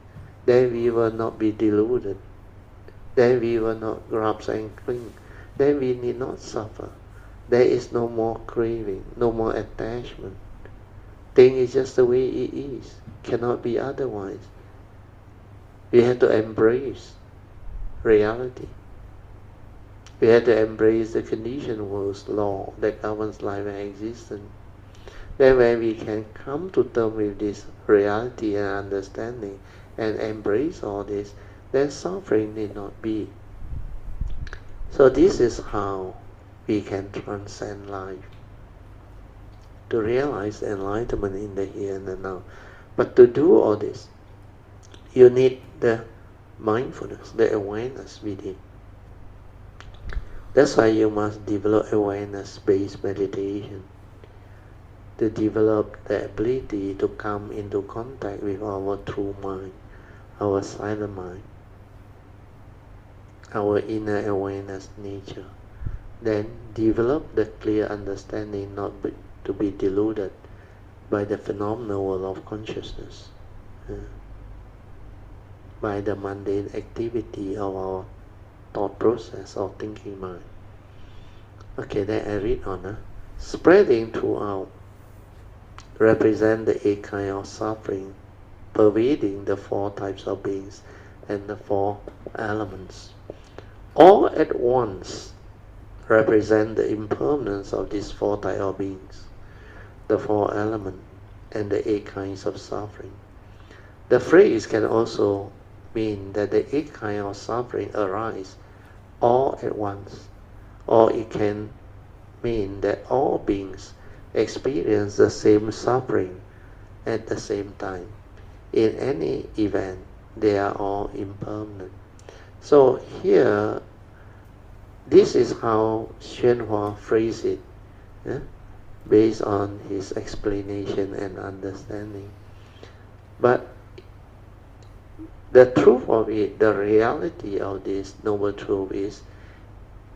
then we will not be deluded. Then we will not grasp and cling. Then we need not suffer. There is no more craving, no more attachment. Thing is just the way it is. Cannot be otherwise. We have to embrace reality. We have to embrace the conditioned world's law that governs life and existence. Then when we can come to terms with this reality and understanding and embrace all this, then suffering need not be. So this is how we can transcend life, to realize enlightenment in the here and the now. But to do all this, you need the mindfulness, the awareness within. That's why you must develop awareness-based meditation, to develop the ability to come into contact with our true mind, our silent mind, our inner awareness nature. Then develop the clear understanding not to be deluded by the phenomenal world of consciousness, by the mundane activity of our thought process or thinking mind. Okay, then I read on. Spreading throughout represent the 8 kinds of suffering, pervading the 4 types of beings and the 4 elements. All at once represent the impermanence of these 4 types of beings, the 4 elements, and the 8 kinds of suffering. The phrase can also mean that the 8 kinds of suffering arise all at once, or it can mean that all beings experience the same suffering at the same time. In any event, they are all impermanent. So here, this is how宣化phrased it, based on his explanation and understanding. But the truth of it, the reality of this noble truth is,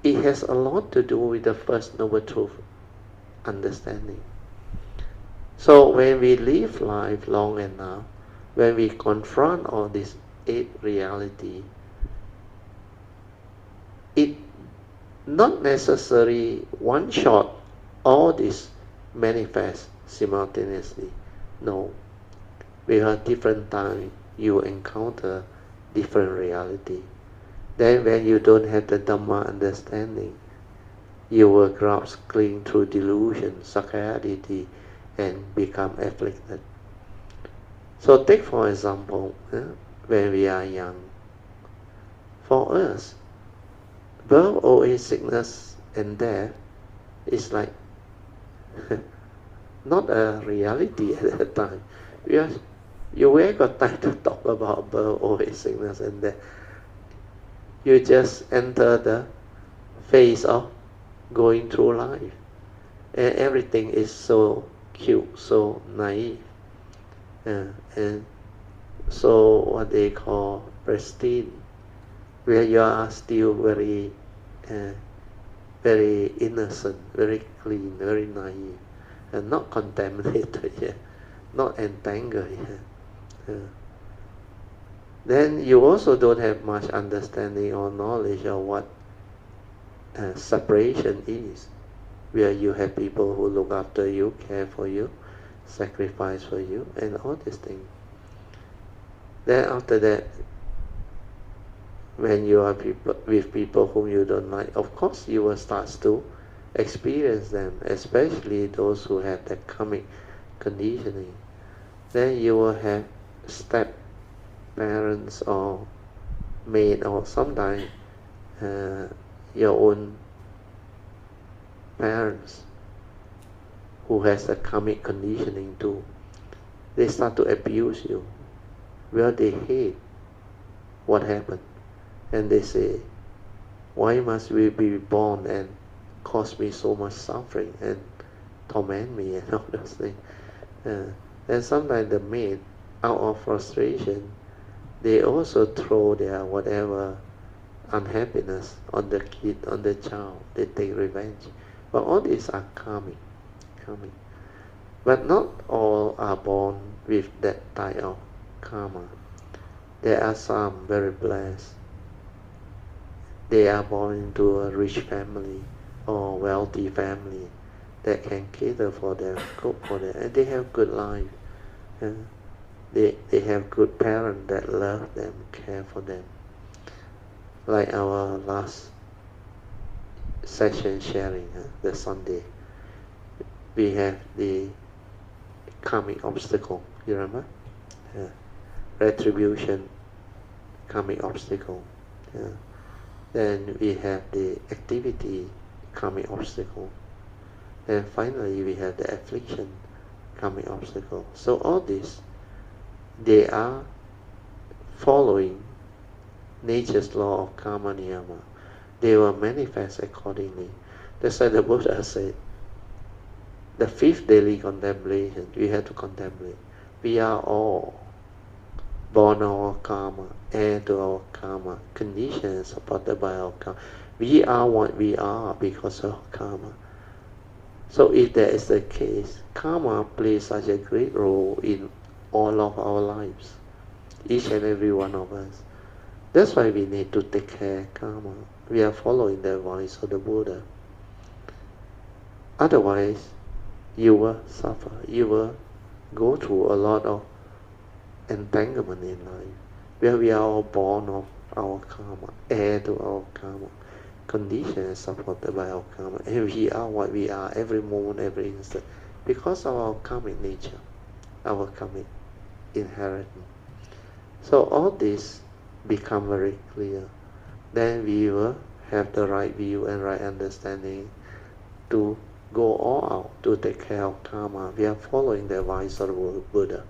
it has a lot to do with the first noble truth understanding. So when we live life long enough, when we confront all this 8 reality, it not necessarily one shot all this manifest simultaneously. No. Because different time you encounter different reality. Then when you don't have the Dhamma understanding, you will grasp, cling through delusion, sakkayaditthi, and become afflicted. So take for example, when we are young, for us, birth, old age, sickness, and death is like not a reality at that time. Because you ain't got time to talk about birth, old age, sickness, and death. You just enter the phase of going through life, and everything is so cute, so naive, and so what they call pristine, where you are still very innocent, very clean, very naive, and not contaminated yet, not entangled yet. Then you also don't have much understanding or knowledge of what separation is, where you have people who look after you, care for you, sacrifice for you, and all these things. Then after that, when you are with people whom you don't like, of course you will start to experience them, especially those who have that karmic conditioning. Then you will have step parents or maid, or sometimes your own parents who has a karmic conditioning too. They start to abuse you. Well, they hate what happened, and they say, why must we be born and cause me so much suffering and torment me and all those things. And sometimes the maid, out of frustration, they also throw their whatever unhappiness on the kid, on the child. They take revenge. But all these are karmic. But not all are born with that type of karma. There are some very blessed. They are born into a rich family or wealthy family that can cater for them, cook for them, and they have good life. They have good parents that love them, care for them. Like our last session sharing, the Sunday, we have the karmic obstacle. You remember? Retribution, karmic obstacle. Then we have the activity, karmic obstacle. And finally we have the affliction, karmic obstacle. So all this, they are following nature's law of karma niyama. They will manifest accordingly. That's why the Buddha said, the fifth daily contemplation, we have to contemplate. We are all born our karma, heir to our karma, conditioned, supported by our karma. We are what we are because of karma. So if that is the case, karma plays such a great role in all of our lives, each and every one of us. That's why we need to take care of karma. We are following the advice of the Buddha. Otherwise, you will suffer. You will go through a lot of entanglement in life, where we are all born of our karma, heir to our karma, conditioned, supported by our karma, and we are what we are every moment, every instant, because of our karmic nature, our karmic inheritance. So all this become very clear. Then we will have the right view and right understanding to go all out to take care of karma. We are following the advice of the Buddha.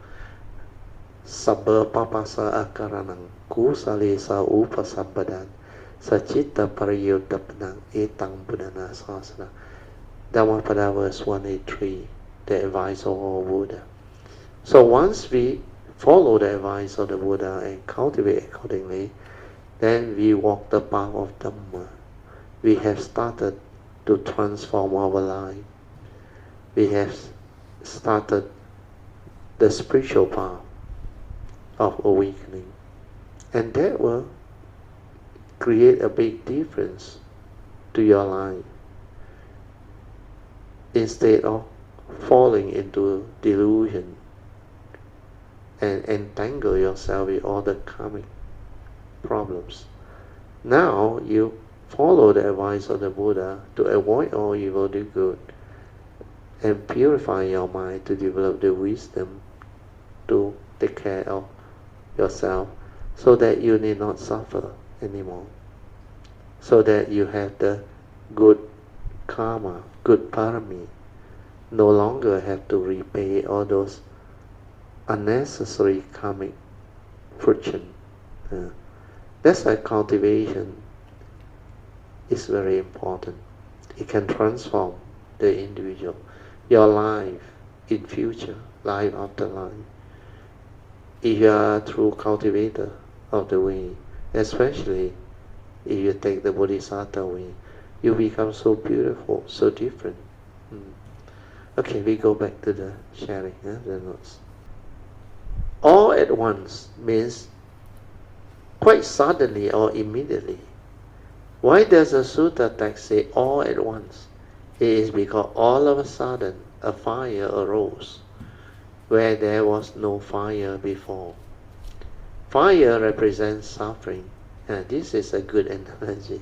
Sabba papasa akaranang kusalesa upasambadan sachitta parayodapnang etang buddhana sasana. Dhammapada verse 183, the advice of our Buddha. So once we follow the advice of the Buddha and cultivate accordingly, then we walk the path of Dhamma. We have started to transform our life. We have started the spiritual path of awakening, and that will create a big difference to your life. Instead of falling into delusion and entangle yourself with all the karmic problems, now you follow the advice of the Buddha to avoid all evil, do good, and purify your mind to develop the wisdom to take care of yourself, so that you need not suffer anymore, so that you have the good karma, good parami, no longer have to repay all those unnecessary karmic friction. That's why cultivation is very important. It can transform the individual. Your life in future, life after life. If you are a true cultivator of the way, especially if you take the Bodhisattva way, you become so beautiful, so different. Okay, we go back to the sharing, the notes. All at once means quite suddenly or immediately. Why does the sutta text say all at once? It is because all of a sudden a fire arose where there was no fire before. Fire represents suffering. This is a good analogy.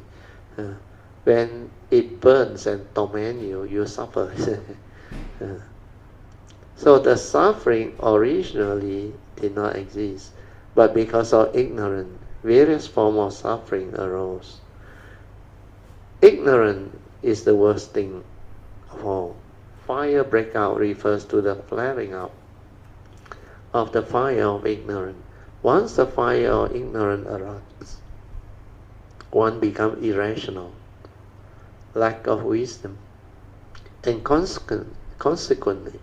When it burns and torments you, you suffer. So the suffering originally did not exist, but because of ignorance, various forms of suffering arose. Ignorance is the worst thing of all. Fire breakout refers to the flaring up of the fire of ignorance. Once the fire of ignorance arises, one becomes irrational, lack of wisdom, and consequently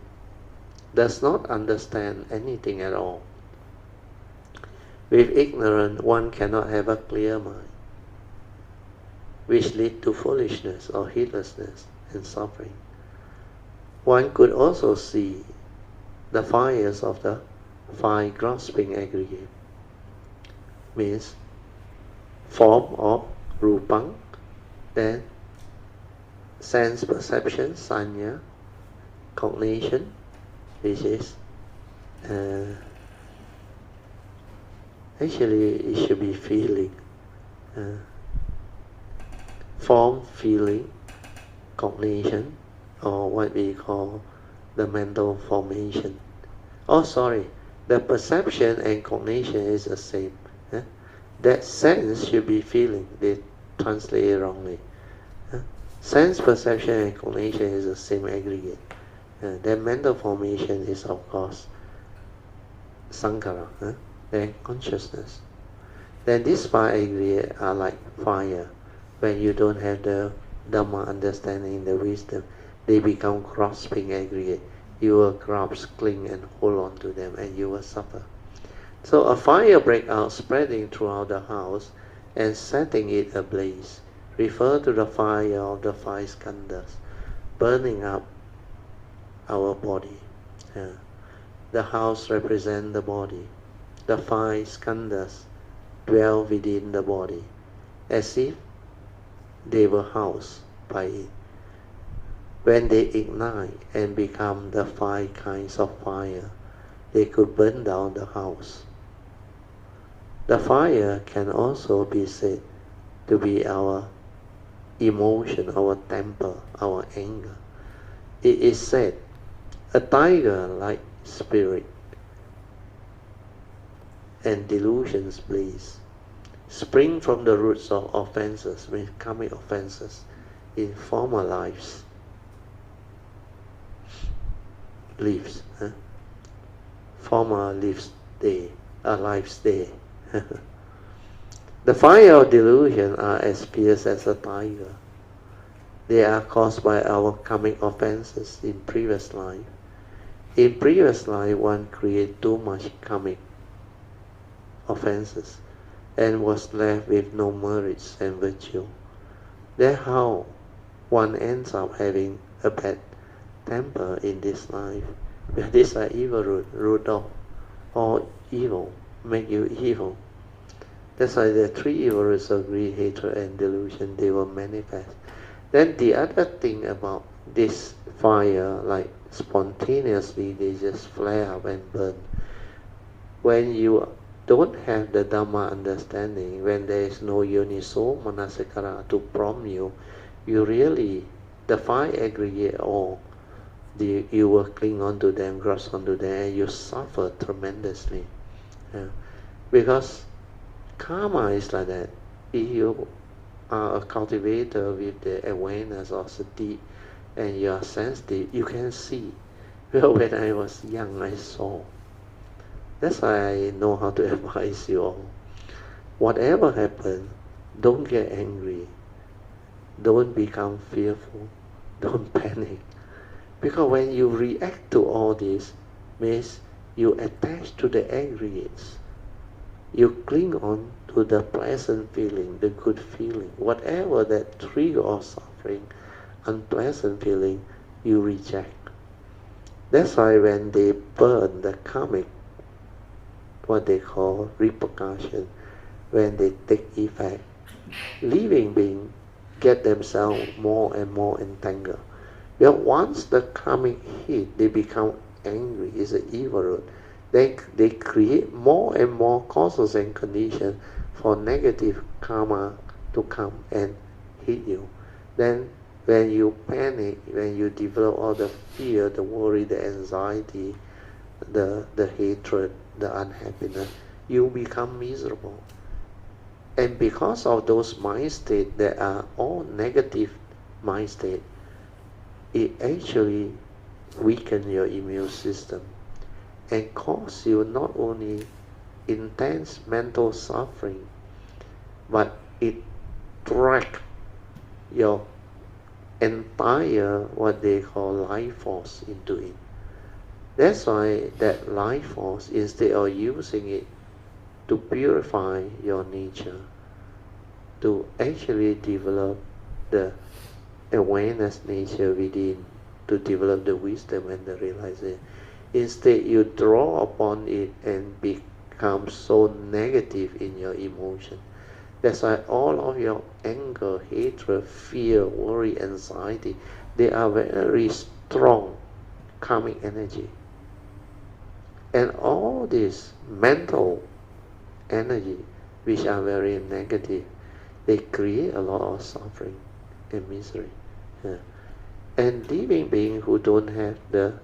does not understand anything at all. With ignorance, one cannot have a clear mind, which leads to foolishness or heedlessness and suffering. One could also see the fires of the five grasping aggregate, means form of rupang, then sense perception, sanya, cognition, which is actually it should be feeling, form, feeling, cognition, or what we call the mental formation. Oh, sorry, the perception and cognition is the same. That sense should be feeling. They translate it wrongly. Sense, perception, and cognition is the same aggregate. Then mental formation is, of course, sankhara, then consciousness. Then these five aggregates are like fire. When you don't have the Dhamma understanding, the wisdom, they become grasping aggregate. You will grasp, cling, and hold on to them, and you will suffer. So a fire breakout spreading throughout the house and setting it ablaze refer to the fire of the five skandhas burning up our body. The house represents the body. The five skandhas dwell within the body, as if they were housed by it. When they ignite and become the five kinds of fire, they could burn down the house. The fire can also be said to be our emotion, our temper, our anger. It is said, a tiger-like spirit and delusions blaze, spring from the roots of offenses, karmic offenses, in former lives. Former lives day, lives day. The fire of delusion are as fierce as a tiger. They are caused by our karmic offenses in previous life. In previous life, one created too much karmic offenses and was left with no merits and virtue. That's how one ends up having a bad temper in this life. These are evil root of all evil, make you evil. That's why the three evil roots of greed, hatred, and delusion, they will manifest. Then the other thing about this fire, like spontaneously they just flare up and burn. When you don't have the Dhamma understanding, when there is no yoniso manasikara to prompt you, you really, the fire aggregate all, you will cling onto them, grasp onto them, and you suffer tremendously. Because karma is like that. If you are a cultivator with the awareness of sati and you are sensitive, you can see. Well, when I was young, I saw. That's why I know how to advise you all. Whatever happens, don't get angry. Don't become fearful. Don't panic. Because when you react to all this, means you attach to the aggregates. You cling on to the pleasant feeling, the good feeling. Whatever that trigger of suffering, unpleasant feeling, you reject. That's why when they burn the karmic, what they call repercussion, when they take effect, living beings get themselves more and more entangled. But once the karmic hit, they become angry. It's an evil root. They create more and more causes and conditions for negative karma to come and hit you. Then when you panic, when you develop all the fear, the worry, the anxiety, the hatred, the unhappiness, you become miserable. And because of those mind states that are all negative mind states, it actually weakens your immune system and cause you not only intense mental suffering, but it drags your entire what they call life force into it. That's why that life force, instead of using it to purify your nature, to actually develop the awareness nature within, to develop the wisdom and the realization, instead you draw upon it and become so negative in your emotion. That's why all of your anger, hatred, fear, worry, anxiety, they are very strong karmic energy. And all this mental energy, which are very negative, they create a lot of suffering and misery. And living beings who don't have the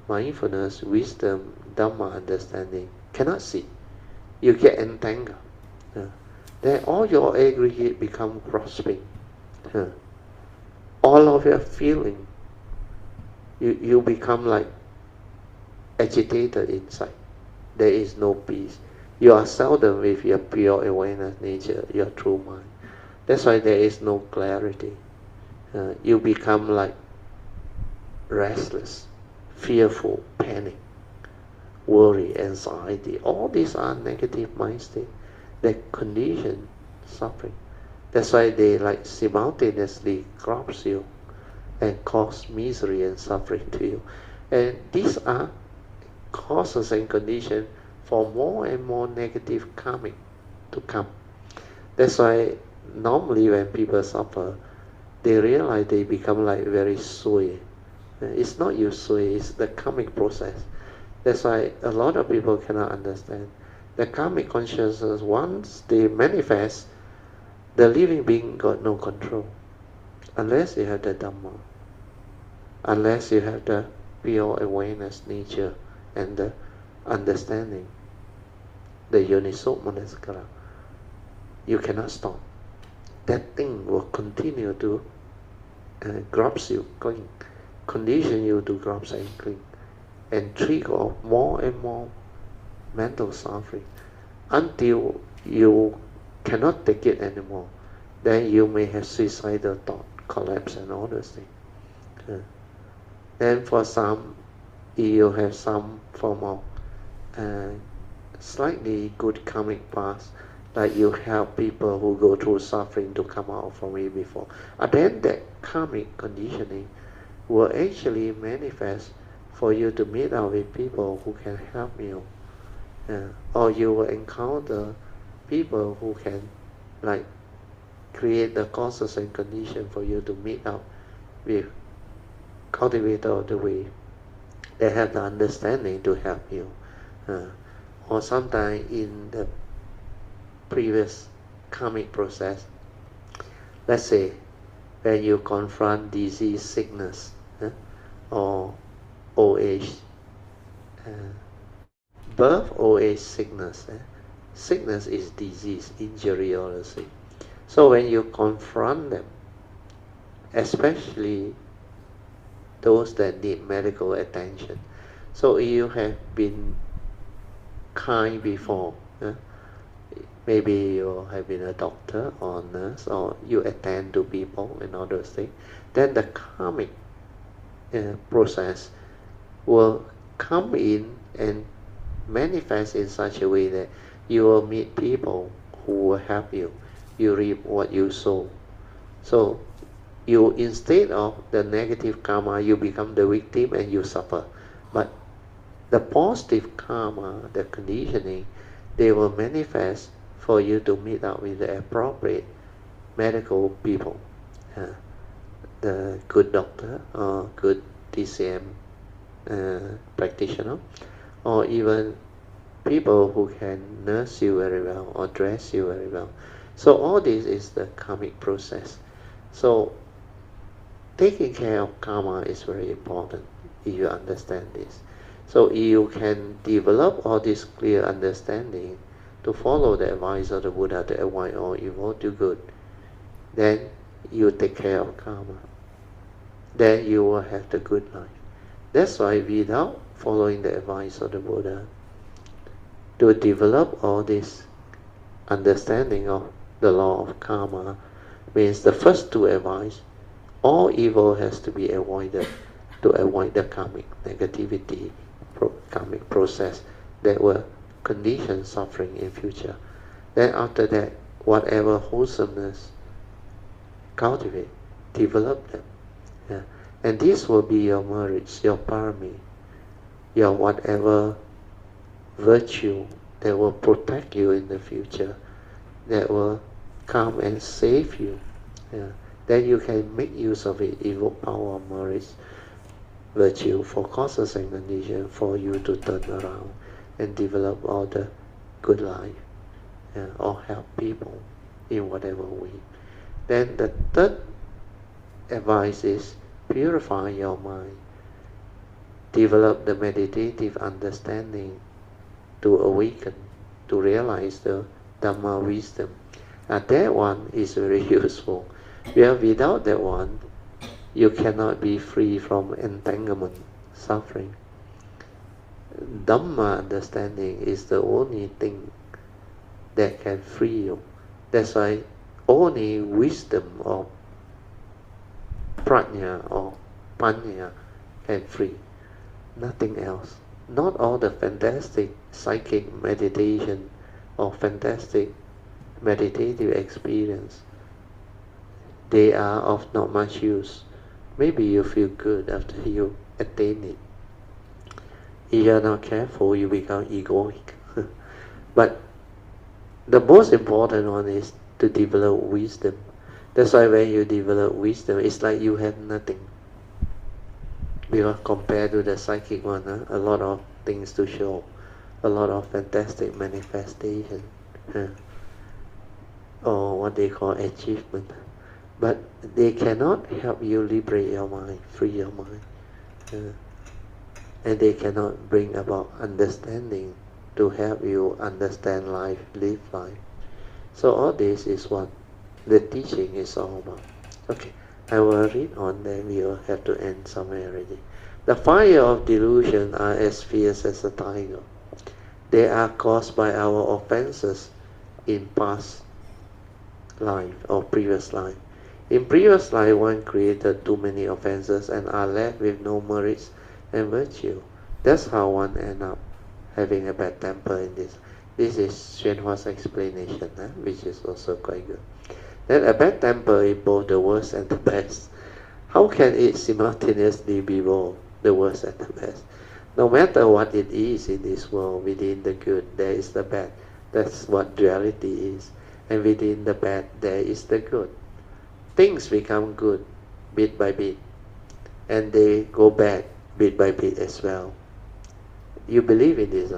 mindfulness, wisdom, Dhamma understanding cannot see. You get entangled. Then all your aggregate become grasping. All of your feeling, you become like agitated inside. There is no peace. You are seldom with your pure awareness nature, your true mind. That's why there is no clarity. You become like restless, fearful, panic, worry, anxiety. All these are negative mind states that condition suffering. That's why they like simultaneously grasp you and cause misery and suffering to you. And these are causes and conditions for more and more negative karmic to come. That's why normally when people suffer, they realize they become like very sui. It's not you sui, it's the karmic process. That's why a lot of people cannot understand. The karmic consciousness, once they manifest, the living being got no control. Unless you have the Dhamma. Unless you have the pure awareness nature and the understanding, the Yoniso Manasikara, you cannot stop. That thing will continue to grasp you, cling, condition you to grasp and cling, and trigger more and more mental suffering until you cannot take it anymore. Then you may have suicidal thought, collapse and all those things. Then for some, you have some form of slightly good karmic past, like you help people who go through suffering to come out from it before. And then that karmic conditioning will actually manifest for you to meet up with people who can help you. Or you will encounter people who can like create the causes and conditions for you to meet up with cultivator of the way. They have the understanding to help you. Or sometimes in the previous karmic process, let's say when you confront disease, sickness, or old age, birth, old age, sickness. Sickness is disease, injury, all the same. So when you confront them, especially those that need medical attention, so you have been kind before, maybe you have been a doctor or nurse, or you attend to people and all those things, then the karmic process will come in and manifest in such a way that you will meet people who will help you. You reap what you sow. So you, instead of the negative karma, you become the victim and you suffer. But the positive karma, the conditioning, they will manifest for you to meet up with the appropriate medical people, the good doctor or good TCM practitioner, or even people who can nurse you very well or dress you very well. So all this is the karmic process. So taking care of karma is very important if you understand this. So you can develop all this clear understanding to follow the advice of the Buddha to avoid all evil, do good. Then you take care of karma. Then you will have the good life. That's why without following the advice of the Buddha, to develop all this understanding of the law of karma means the first two advice, all evil has to be avoided to avoid the karmic negativity, karmic process that will condition suffering in future. Then after that, whatever wholesomeness, cultivate, develop them. Yeah. And this will be your merits, your parami, your whatever virtue that will protect you in the future, that will come and save you. Yeah. Then you can make use of it, evoke power, merits, virtue for causes and conditions for you to turn around and develop all the good life, or help people in whatever way. Then the third advice is purify your mind. Develop the meditative understanding to awaken, to realize the Dhamma wisdom. And that one is very useful. Without that one, you cannot be free from entanglement, suffering. Dhamma understanding is the only thing that can free you. That's why only wisdom or prajna or panya can free. Nothing else. Not all the fantastic psychic meditation or fantastic meditative experience. They are of not much use. Maybe you feel good after you attain it. If you are not careful, you become egoic. But the most important one is to develop wisdom. That's why when you develop wisdom, it's like you have nothing. Because compared to the psychic one, a lot of things to show, a lot of fantastic manifestation, or what they call achievement. But they cannot help you liberate your mind, free your mind. And they cannot bring about understanding to help you understand life, live life. So all this is what the teaching is all about. Okay, I will read on, then we will have to end somewhere already. The fire of delusion are as fierce as a tiger. They are caused by our offenses in past life or previous life. In previous life, one created too many offenses and are left with no merits and virtue. That's how one ends up having a bad temper in this. This is Hsuan Hua's explanation, which is also quite good. Then a bad temper is both the worst and the best. How can it simultaneously be both the worst and the best? No matter what it is in this world, within the good there is the bad. That's what duality is. And within the bad there is the good. Things become good bit by bit, and they go bad bit by bit as well. You believe in this?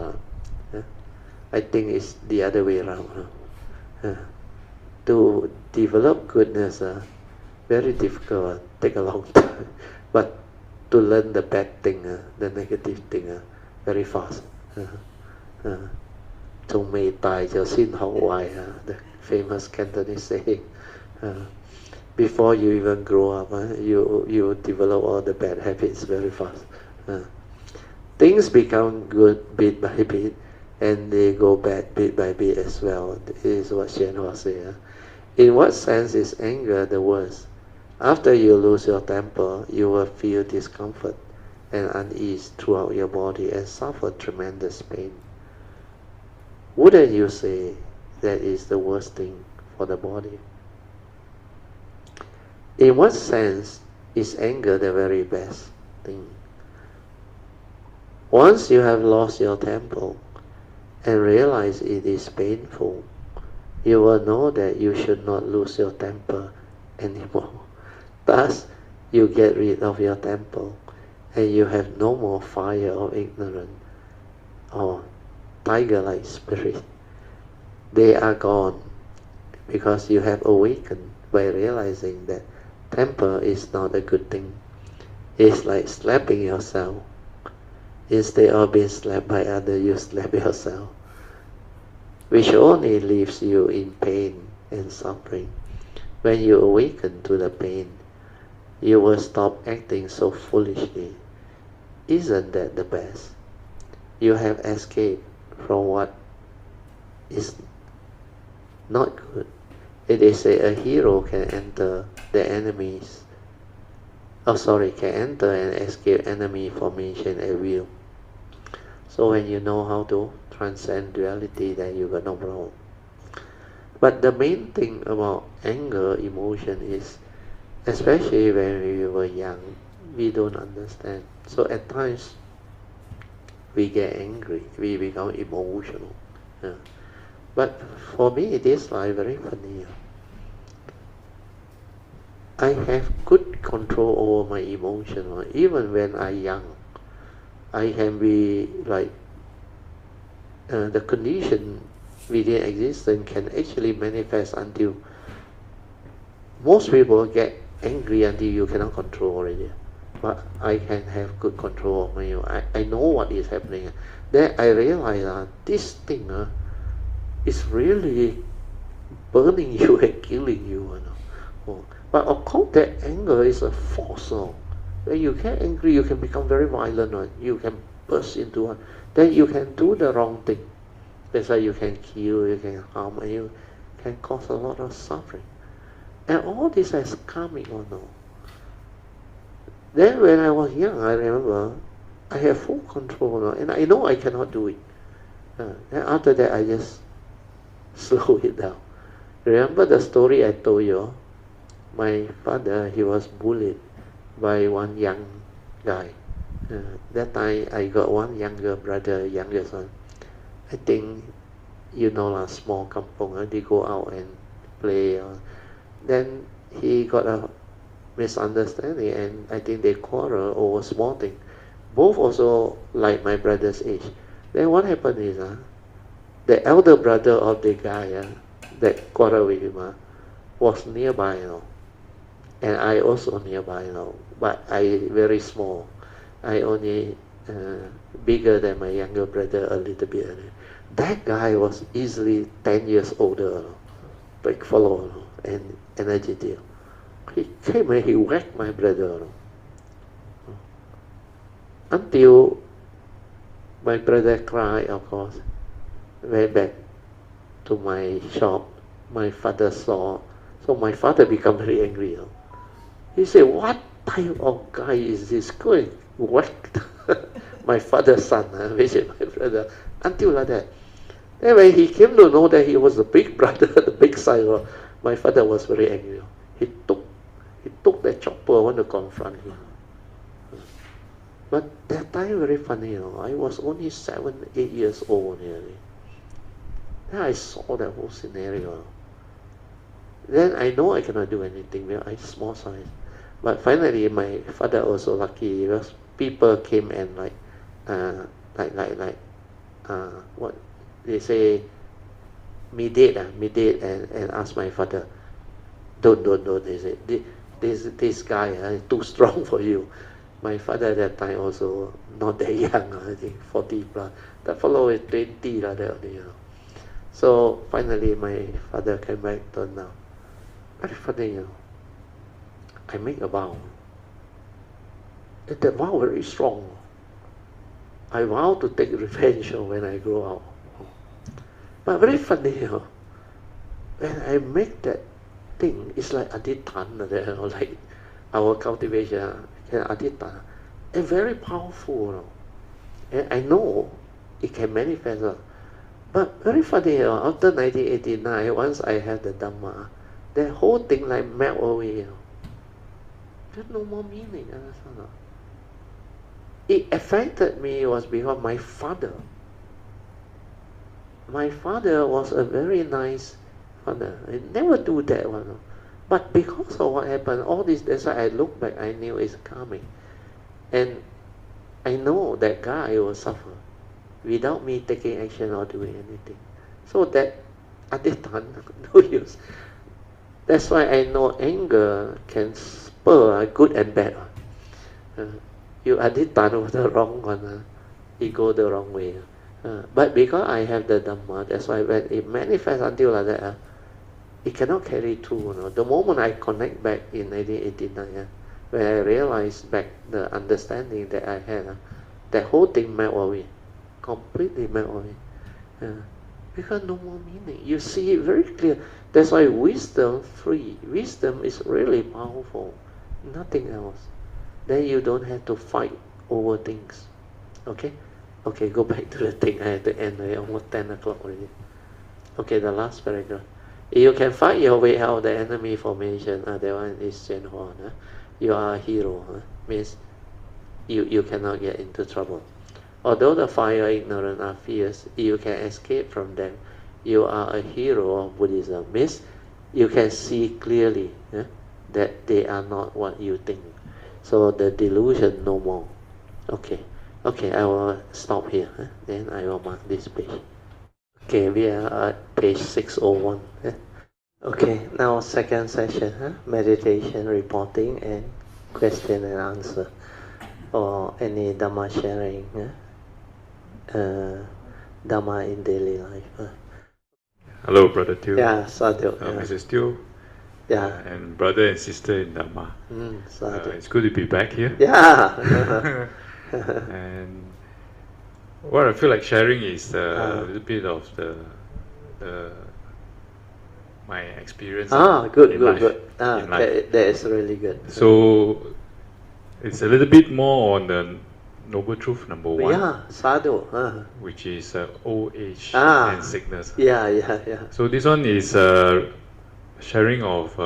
I think it's the other way around. To develop goodness, very difficult, take a long time. But to learn the bad thing, the negative thing, very fast. 仲未大就先學壞, the famous Cantonese saying. Before you even grow up, you develop all the bad habits very fast. Things become good bit by bit, and they go bad bit by bit as well. This is what Hsuan Hua said. In what sense is anger the worst? After you lose your temper, you will feel discomfort and unease throughout your body and suffer tremendous pain. Wouldn't you say that is the worst thing for the body? In what sense is anger the very best thing? Once you have lost your temper and realize it is painful, you will know that you should not lose your temper anymore. Thus, you get rid of your temper, and you have no more fire of ignorance or tiger-like spirit. They are gone because you have awakened by realizing that temper is not a good thing. It's like slapping yourself. Instead of being slapped by others, you slap yourself, which only leaves you in pain and suffering. When you awaken to the pain, you will stop acting so foolishly. Isn't that the best? You have escaped from what is not good. It is a hero can enter the enemies. Can enter and escape enemy formation at will. So when you know how to transcend duality, then you got no problem. But the main thing about anger emotion is, especially when we were young, we don't understand. So at times, we get angry, we become emotional. But for me, it is like very funny. I have good control over my emotion. Even when I'm young, I can be like, the condition within existence can actually manifest until most people get angry until you cannot control already. But I can have good control of my own. I know what is happening. Then I realize this thing is really burning you and killing you. But of course that anger is a force. When you get angry, you can become very violent. You can burst into one. Then you can do the wrong thing. That's why you can kill, you can harm, and you can cause a lot of suffering. And all this has coming on now. Then when I was young, I remember I have full control now, and I know I cannot do it. Then after that, I just slow it down. Remember the story I told you? My father, he was bullied by one young guy. That time I got one younger brother, younger son. I think, small kampong, they go out and play. Then he got a misunderstanding, and I think they quarrel over small thing. Both also like my brother's age. Then what happened is, the elder brother of the guy that quarreled with him was nearby, and I also nearby, but I very small. I only bigger than my younger brother a little bit. That guy was easily 10 years older, big fellow and energetic. He came and he whacked my brother. Until my brother cried, of course, went back to my shop. My father saw, so my father became very angry. He said, "What type of guy is this? Go and whack my father's son," which is my brother, until like that. Then when he came to know that he was the big brother, the big side, my father was very angry. He took that chopper, want to confront him. But that time very funny, I was only 7, 8 years old nearly. Then I saw that whole scenario. Then I know I cannot do anything because I'm small size. But finally, my father also lucky because people came and what they say, mediate and ask my father, don't. They say this guy is too strong for you. My father at that time also not that young, I think 40 plus. That fellow is 20 like that only. So finally, my father came back to now. Very funny, I make a vow. And that vow very strong. I vow to take revenge when I grow up. But very funny, when I make that thing is like aditana, like our cultivation, aditana, and very powerful. And I know it can manifest. But very funny, after 1989, once I had the Dhamma, the whole thing like melt away. There's no more meaning. It affected me was because my father was a very nice father. He never do that one. But because of what happened, all this, that's why I look back, I knew it's coming. And I know that guy will suffer without me taking action or doing anything. So that at this time, no use. That's why I know anger can spur good and bad. You aditana was the wrong one. It go the wrong way. But because I have the Dhamma, that's why when it manifests until like that, it cannot carry through. The moment I connect back in 1989, when I realized back the understanding that I had, that whole thing melt away. Completely melt away. Because no more meaning. You see it very clear. That's why wisdom free. Wisdom is really powerful. Nothing else. Then you don't have to fight over things. Okay? Okay, go back to the thing. I had to end almost 10 o'clock already. Okay, the last paragraph. You can fight your way out of the enemy formation. That one is宣化. You are a hero. Means you cannot get into trouble. Although the fire ignorant are fierce, you can escape from them. You are a hero of Buddhism. Means you can see clearly that they are not what you think. So the delusion no more. Okay. Okay, I will stop here. Then I will mark this page. Okay, we are at page 601. Okay, now second session. Meditation, reporting, and question and answer. Or any Dhamma sharing. Dhamma in daily life. Hello, Brother Teo. Yeah, Sadhu. Mrs. Teo. Yeah. And brother and sister in Dhamma. It's good to be back here. Yeah. And what I feel like sharing is a little bit of my experience. Good. That is really good. So it's a little bit more on the Noble Truth number 1. Yeah, sadhu. Which is old age and sickness. Yeah. So this one is sharing of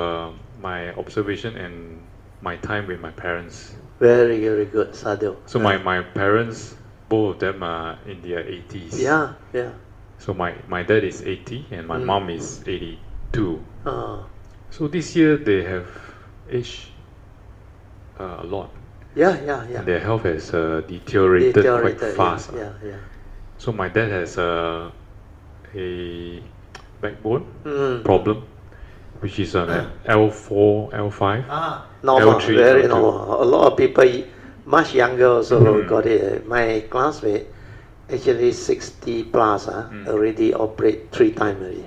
my observation and my time with my parents. Very, very good, sadhu. So my parents, both of them are in their 80s. Yeah. So my dad is 80 and my mom is 82. So this year they have aged a lot. Yeah. And their health has deteriorated quite fast. Yeah. So my dad has a backbone problem, which is on L4, L5. Normal, L3, very L2. normal. A lot of people much younger also got it. My classmate, actually 60 plus, already operate 3 times already.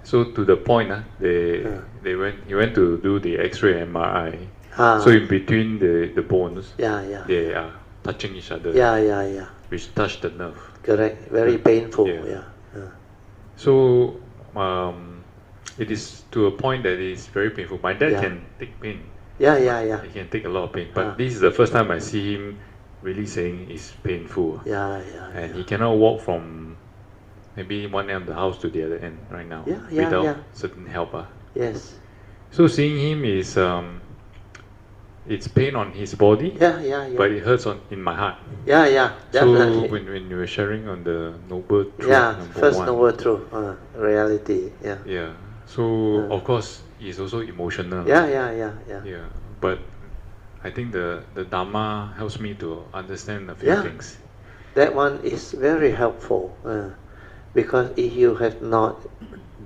So to the point, he went to do the X-ray MRI. So in between the bones, they are touching each other. Yeah. Which touch the nerve. Correct. Very painful. Yeah. So it is to a point that is very painful. My dad can take pain. Yeah. He can take a lot of pain. But this is the first time I see him really saying it's painful. Yeah. And he cannot walk from maybe one end of the house to the other end right now without certain help. Yes. So seeing him is it's pain on his body, but it hurts in my heart. Yeah, definitely. So when you were sharing on the Noble Truth, first 1, Noble Truth, reality, So of course it's also emotional. Yeah. But I think the Dhamma helps me to understand a few things. That one is very helpful because if you have not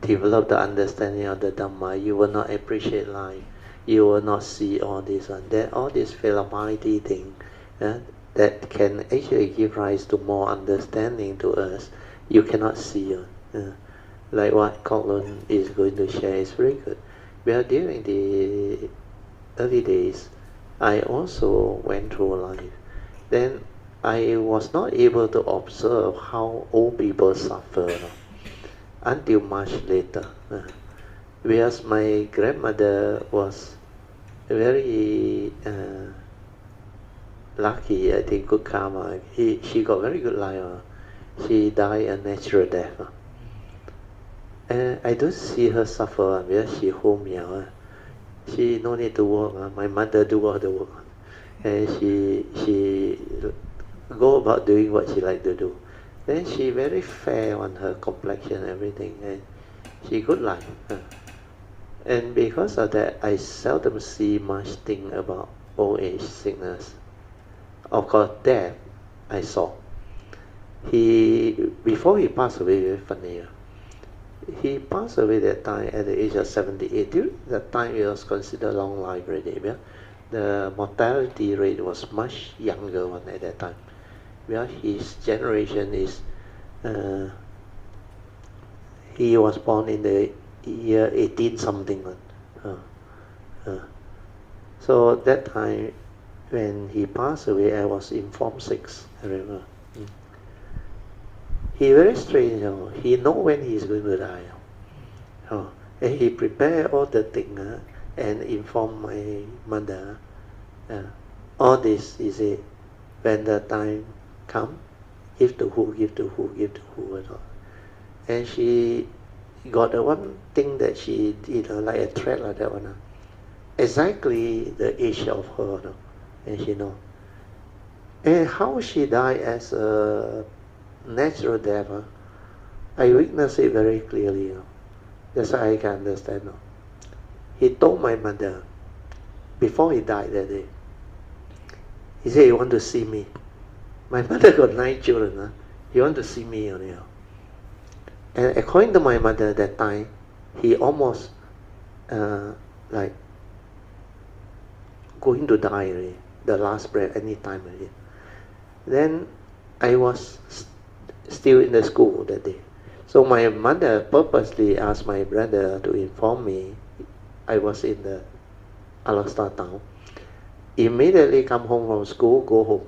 developed the understanding of the Dhamma, you will not appreciate life. You will not see all this one. All this philosophy thing that can actually give rise to more understanding to us. You cannot see it. Like what Kok Loon is going to share is very good. Well, during the early days, I also went through life. Then I was not able to observe how old people suffer until much later. because my grandmother was very lucky, I think, good karma. She got very good life. She died a natural death. And I don't see her suffer because she home here. She no need to work. My mother do all the work. And she go about doing what she like to do. Then she very fair on her complexion and everything. And she good life. And because of that, I seldom see much thing about old age sickness. Of course, death, I saw. Before he passed away, very funny. He passed away that time at the age of 78. During that time, it was considered long life already. Yeah? The mortality rate was much younger one at that time. Well, his generation is, he was born in the year 18 something. So that time, when he passed away, I was in Form 6, I remember. He very strange, he know when he is going to die. And he prepare all the thing and inform my mother. All this, he say, when the time come, give to who, give to who, give to who and all. And she got the one thing that she did, like a thread like that one. Exactly the age of her, and she know. And how she died as a natural death, I witnessed it very clearly. That's why I can understand. He told my mother, before he died that day, he said he want to see me. My mother got 9 children. He want to see me only. And according to my mother at that time, he almost like going to die already, the last breath, any time already. Then I was still in the school that day. So my mother purposely asked my brother to inform me. I was in the Alastar town. Immediately come home from school, go home.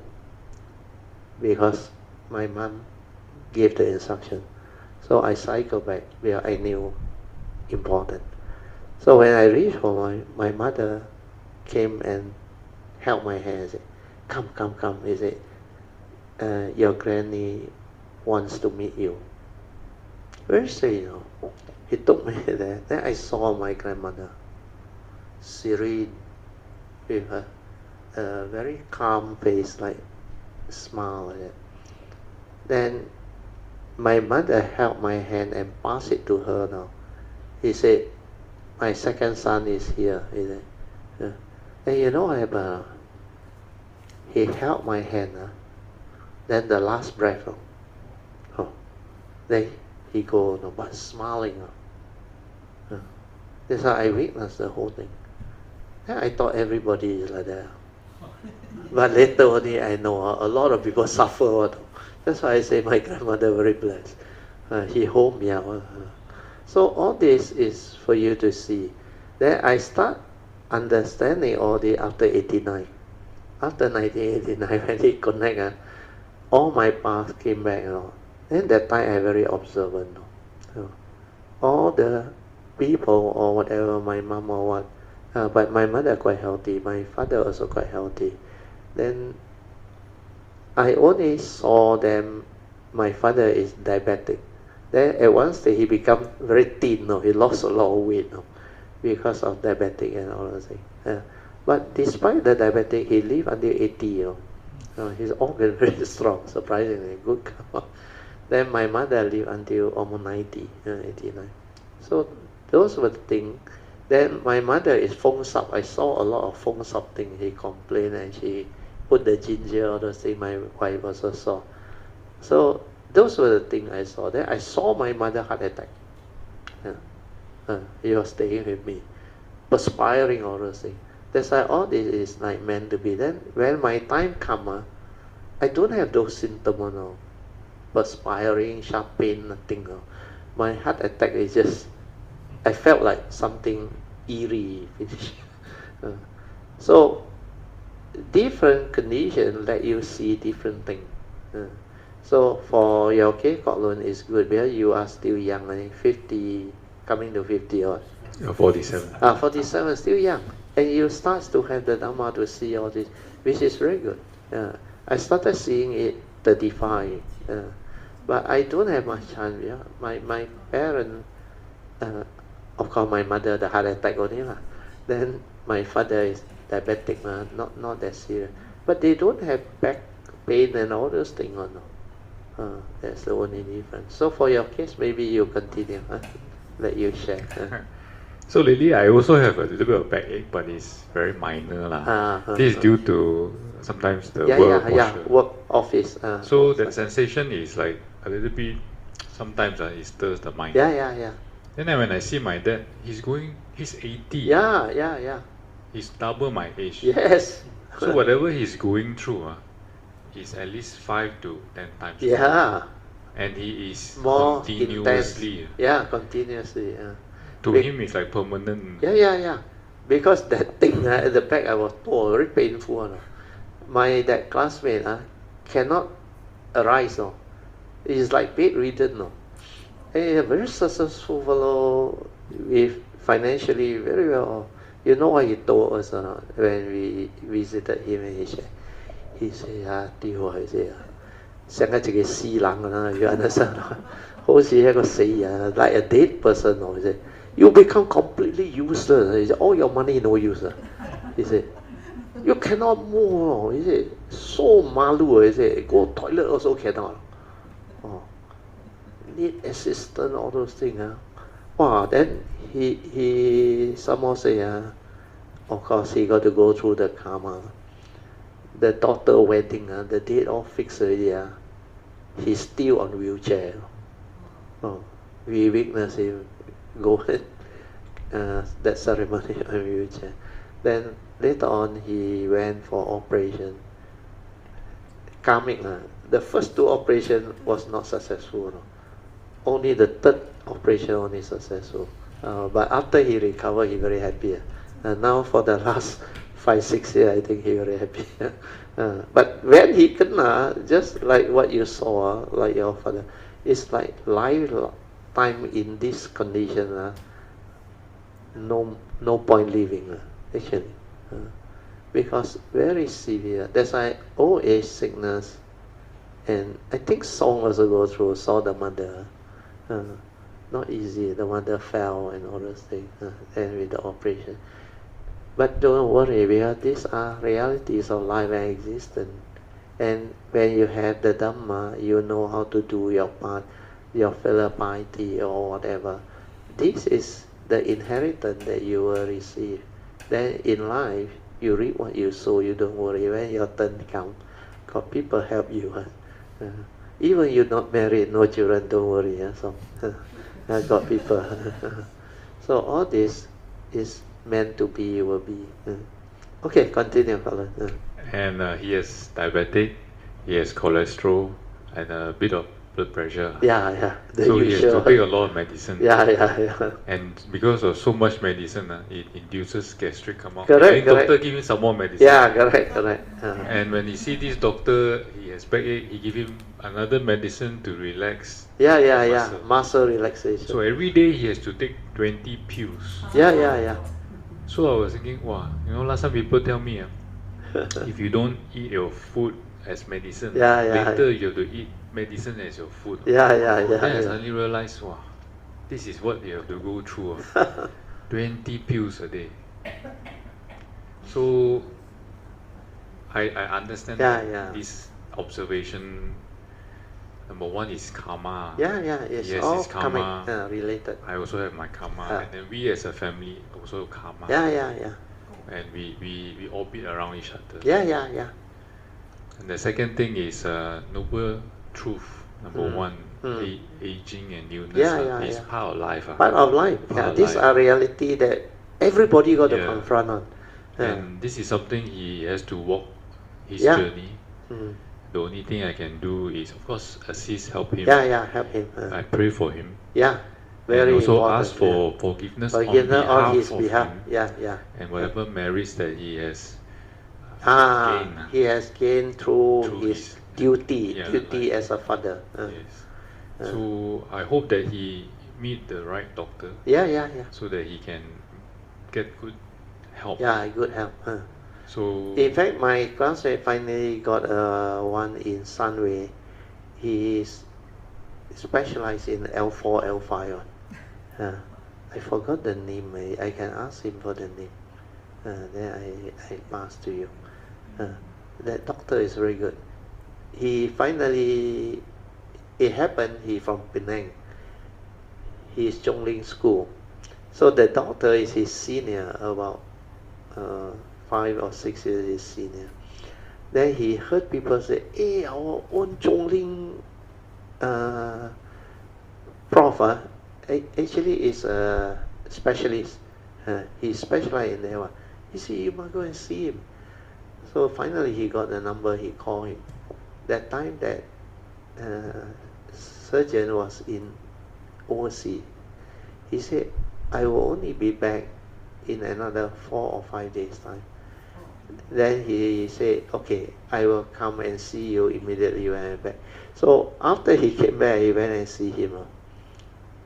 Because my mom gave the instruction. So I cycled back where I knew important. So when I reached home, my mother came and held my hand and said, come, come, come. He said, your granny wants to meet you. Very strange, He took me there. Then I saw my grandmother, serene, with a very calm face, like smile like that. Then my mother held my hand and passed it to her now. He said, my second son is here. He said, and you know what happened? He held my hand. Then the last breath, then he go, but smiling. That's how I witnessed the whole thing. Then I thought everybody is like that. But later only I know a lot of people suffer. That's why I say my grandmother very blessed. He hold me out. So all this is for you to see. Then I start understanding all this after 89. After 1989, when he connect, all my past came back. Then that time I very observant. All the people or whatever, my mom or what, but my mother quite healthy, my father also quite healthy. Then I only saw them, my father is diabetic. Then at one stage he become very thin, he lost a lot of weight because of diabetic and all those things. But despite the diabetic, he lived until 80. His organ very strong, surprisingly good. Then my mother lived until almost 90, 89. So those were the things. Then my mother is phone sup. I saw a lot of phone sup things. He complained and she put the ginger, all those things. My wife also saw. So those were the things I saw. Then I saw my mother heart attack. He was staying with me, perspiring, all those things. That's why all this is like meant to be. Then when my time comes, I don't have those symptoms now. Perspiring, sharp pain, nothing. My heart attack is just, I felt like something eerie. So different conditions let you see different things. So for your case, Kok Loon is good because you are still young, 50, coming to 50 odd. 47. 47, still young. And you start to have the Dhamma to see all this, which is very good. I started seeing it 35. But I don't have much time. Yeah? My parents, of course my mother, the heart attack only. Then my father is diabetic, not that serious. But they don't have back pain and all those things. No. That's the only difference. So for your case, maybe you continue. Let you share. So lately I also have a little bit of backache, but it's very minor. This is due to sometimes the work office. So the sensation is like a little bit, sometimes it stirs the mind. Yeah. Then when I see my dad, he's 80. Yeah. He's double my age. Yes. So whatever he's going through, is at least 5 to 10 times. Yeah. And he is more continuously. Intense. Continuously. To him, it's like permanent. Yeah. Because that thing at the back, I was told, very painful. That classmate cannot arise. He's like bedridden. A very successful fellow, with financially very well. You know what he told us when we visited him, and he said, he said, 像一個死人啦，you understand？ 好似一個死人 ，like a dead person. He said, you become completely useless. He said, all your money no use. He said, you cannot move. He said, so malu. He said, go toilet also cannot. Need assistance, all those things. Wow. Then he somehow say, of course he got to go through the karma. The daughter wedding, the date all fixed already. He's still on wheelchair. We witnessed him go that ceremony on wheelchair. Then later on he went for operation. Karmic. The first 2 operations was not successful. Only the 3rd operation only successful. But after he recovered, he very happy. And now for the last 5-6 years, I think he very happy. But when he kena, just like what you saw, like your father, it's like lifetime in this condition. No point living, actually. Because very severe. That's why old age sickness, and I think Song also go through, saw the mother. Not easy. The mother fell and all those things, and with the operation. But don't worry, because these are realities of life and existence. And when you have the Dhamma, you know how to do your part, your filial piety or whatever. This is the inheritance that you will receive. Then in life, you reap what you sow. You don't worry when your turn comes, because people help you. Even you're not married, no children, don't worry. So I got people. So all this is meant to be, will be. Okay, continue, Father. And he has diabetic, he has cholesterol, and a bit of blood pressure. Yeah. So he has to take a lot of medicine. Yeah. And because of so much medicine, it induces gastric come out. Correct. Doctor give him some more medicine. Yeah, correct. And when he see this doctor, he has backache, he give him another medicine to relax. Yeah. Muscle relaxation. So every day he has to take 20 pills. Yeah. So I was thinking, wow, last time people tell me, if you don't eat your food as medicine, later you have to eat medicine as your food. Yeah. Then I suddenly realized, wow, this is what you have to go through. 20 pills a day. So I understand this observation. Number one is karma. Yeah. It's yes, all it's karma. Related. I also have my karma, and then we as a family also have karma. Yeah. And we orbit around each other. Yeah. And the second thing is noble truth. Number one, aging and illness is part of life. Part of life. These are reality that everybody got to confront on. And this is something he has to walk his journey. The only thing I can do is, of course, assist, help him. Help him. I pray for him. Very and also important, ask for forgiveness on his behalf. Him. And whatever merits that he has gained. He has gained through his duty as a father. Yes. So I hope that he meet the right doctor. Yeah. So that he can get good help. Yeah, good help. So in fact, my classmate finally got one in Sunway. He is specialized in L4, L5 one. I forgot the name. I can ask him for the name. Then I pass to you. That doctor is very good. He finally, it happened, he from Penang. He is Zhongling School. So the doctor is his senior, about 5 or 6 years his senior. Then he heard people say, hey, our own Zhongling prof actually is a specialist. He specialized in that one. He said, you must go and see him. So finally he got the number, he called him. That time that surgeon was in overseas. He said, I will only be back in another 4 or 5 days time. Then he said, okay, I will come and see you immediately when I'm back. So after he came back, he went and see him.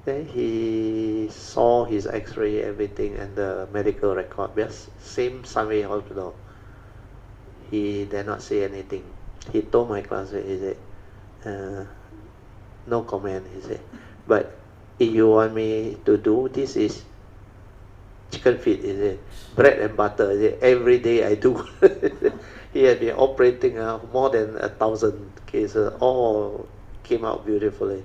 Then he saw his x-ray, everything, and the medical record. Yes, same Sunway hospital. He did not say anything. He told my classmate, he said, no comment, he said. But if you want me to do, this is chicken feed, he said. Bread and butter, he said. Every day I do. He had been operating more than 1,000 cases, all came out beautifully.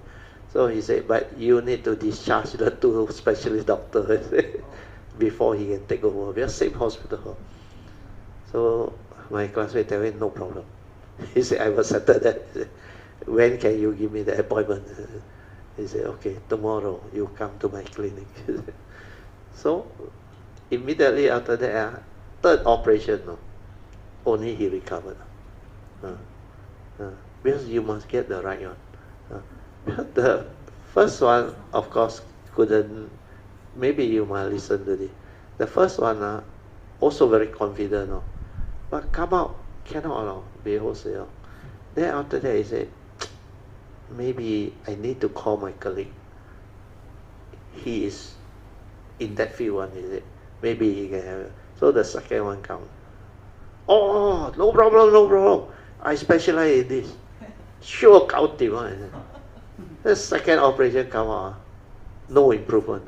So he said, but you need to discharge the 2 specialist doctors before he can take over. We are same hospital. So my classmate told him, no problem. He said, I will settle that. He said, when can you give me the appointment? He said, okay, tomorrow you come to my clinic. So immediately after that, 3rd operation, only he recovered. Because you must get the right one. The first one, of course, couldn't. Maybe you might listen to this. The first one, also very confident, but come out, cannot, Then after that, he said, maybe I need to call my colleague. He is in that field one, he said. Maybe he can have it. So the second one come. Oh, no problem. I specialize in this. Sure, count him. The second operation come out, no improvement.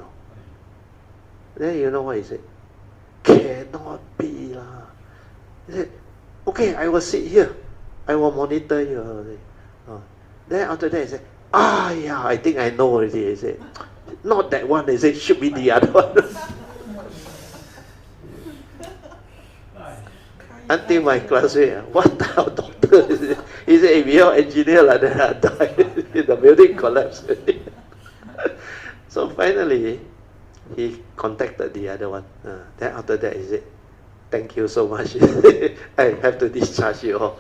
Then you know what he said? Cannot be lah. He said, okay, I will sit here. I will monitor you. Then after that he said, yeah, I think I know already. He said, not that one. He said, should be the other one. Until my classmate, what the hell, doctor? He said, if you're an engineer like that, I die. The building collapsed. So finally, he contacted the other one. Then after that, he said, thank you so much. I have to discharge you.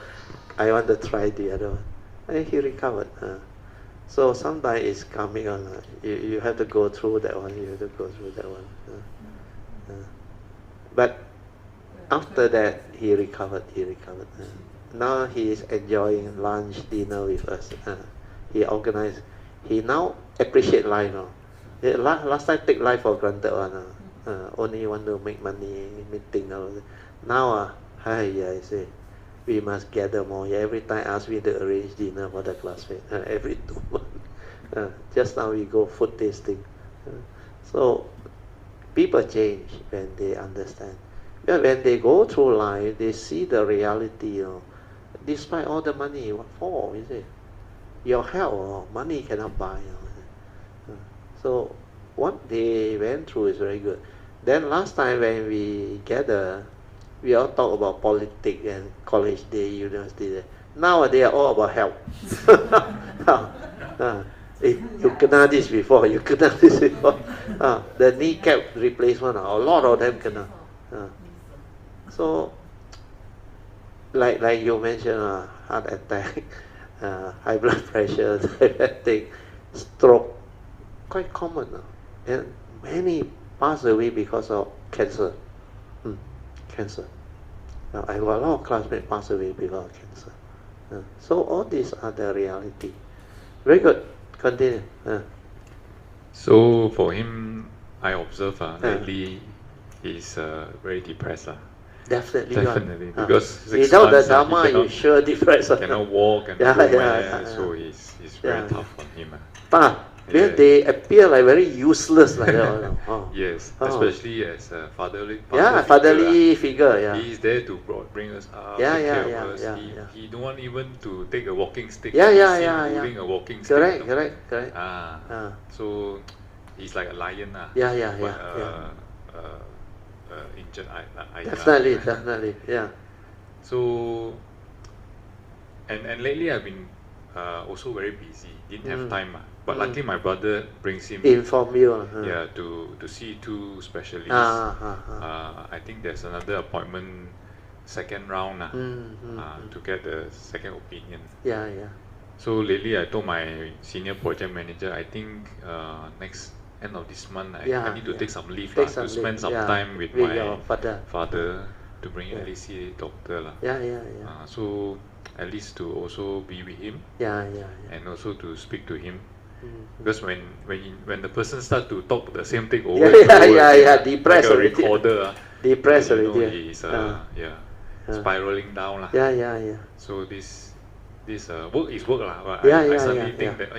I want to try the other one. And he recovered. So sometimes it's coming on. You have to go through that one. You have to go through that one. But after that, he recovered. Now he is enjoying lunch, dinner with us. He organized. He now appreciate life. Last time take life for granted one. Only want to make money, meeting. Now, I say, we must gather more. Every time ask me to arrange dinner for the classmate. Every 2 months. Just now we go food tasting. So people change when they understand. When they go through life, they see the reality. Despite all the money, what for? Is it your health? Money cannot buy. So what they went through is very good. Then last time when we gather, we all talk about politics and college day, university day. Now they are all about health. You kena this before, you kena this before. The kneecap replacement, a lot of them kena. So, like you mentioned, heart attack, high blood pressure, diabetic, stroke, quite common. And many pass away because of cancer. Cancer. I got a lot of classmates pass away because of cancer. So all these are the reality. Very good. Continue. So for him, I observe lately he's very depressed. Definitely. Because without the Dharma, you sure depressed. Cannot walk and so it's very tough on him. They appear like very useless like that. Yes, especially as a fatherly figure. He is there to bring us up, take care of us. He don't want even to take a walking stick. Holding a walking stick. Correct. So he's like a lion. Injured eye. Definitely. So and lately I've been also very busy. Didn't have time. But luckily my brother brings him inform you. To see two specialists. I think there's another appointment, second round to get the second opinion. So lately I told my senior project manager, I think next end of this month I need to take some leave to spend some time with my father to bring him at least see a doctor. So at least to also be with him and also to speak to him. Because when the person starts to talk the same thing over and over, depressed like a recorder, depressed already. He's spiraling down. So this work is work but I suddenly think that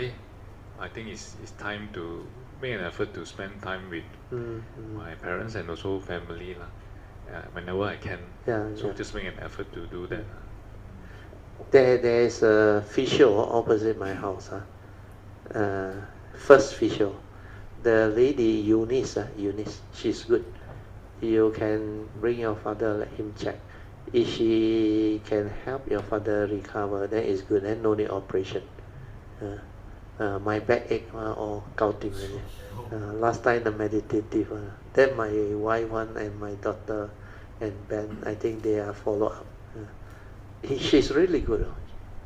I think it's time to make an effort to spend time with my parents and also family whenever I can. So just make an effort to do that. There's a physio opposite my house. First physio, the lady Eunice, she's good. You can bring your father, let him check. If she can help your father recover, then it's good. Then no need operation. My backache or counting. Last time the meditative. Then my wife one and my daughter and Ben, I think they are follow up. She's really good.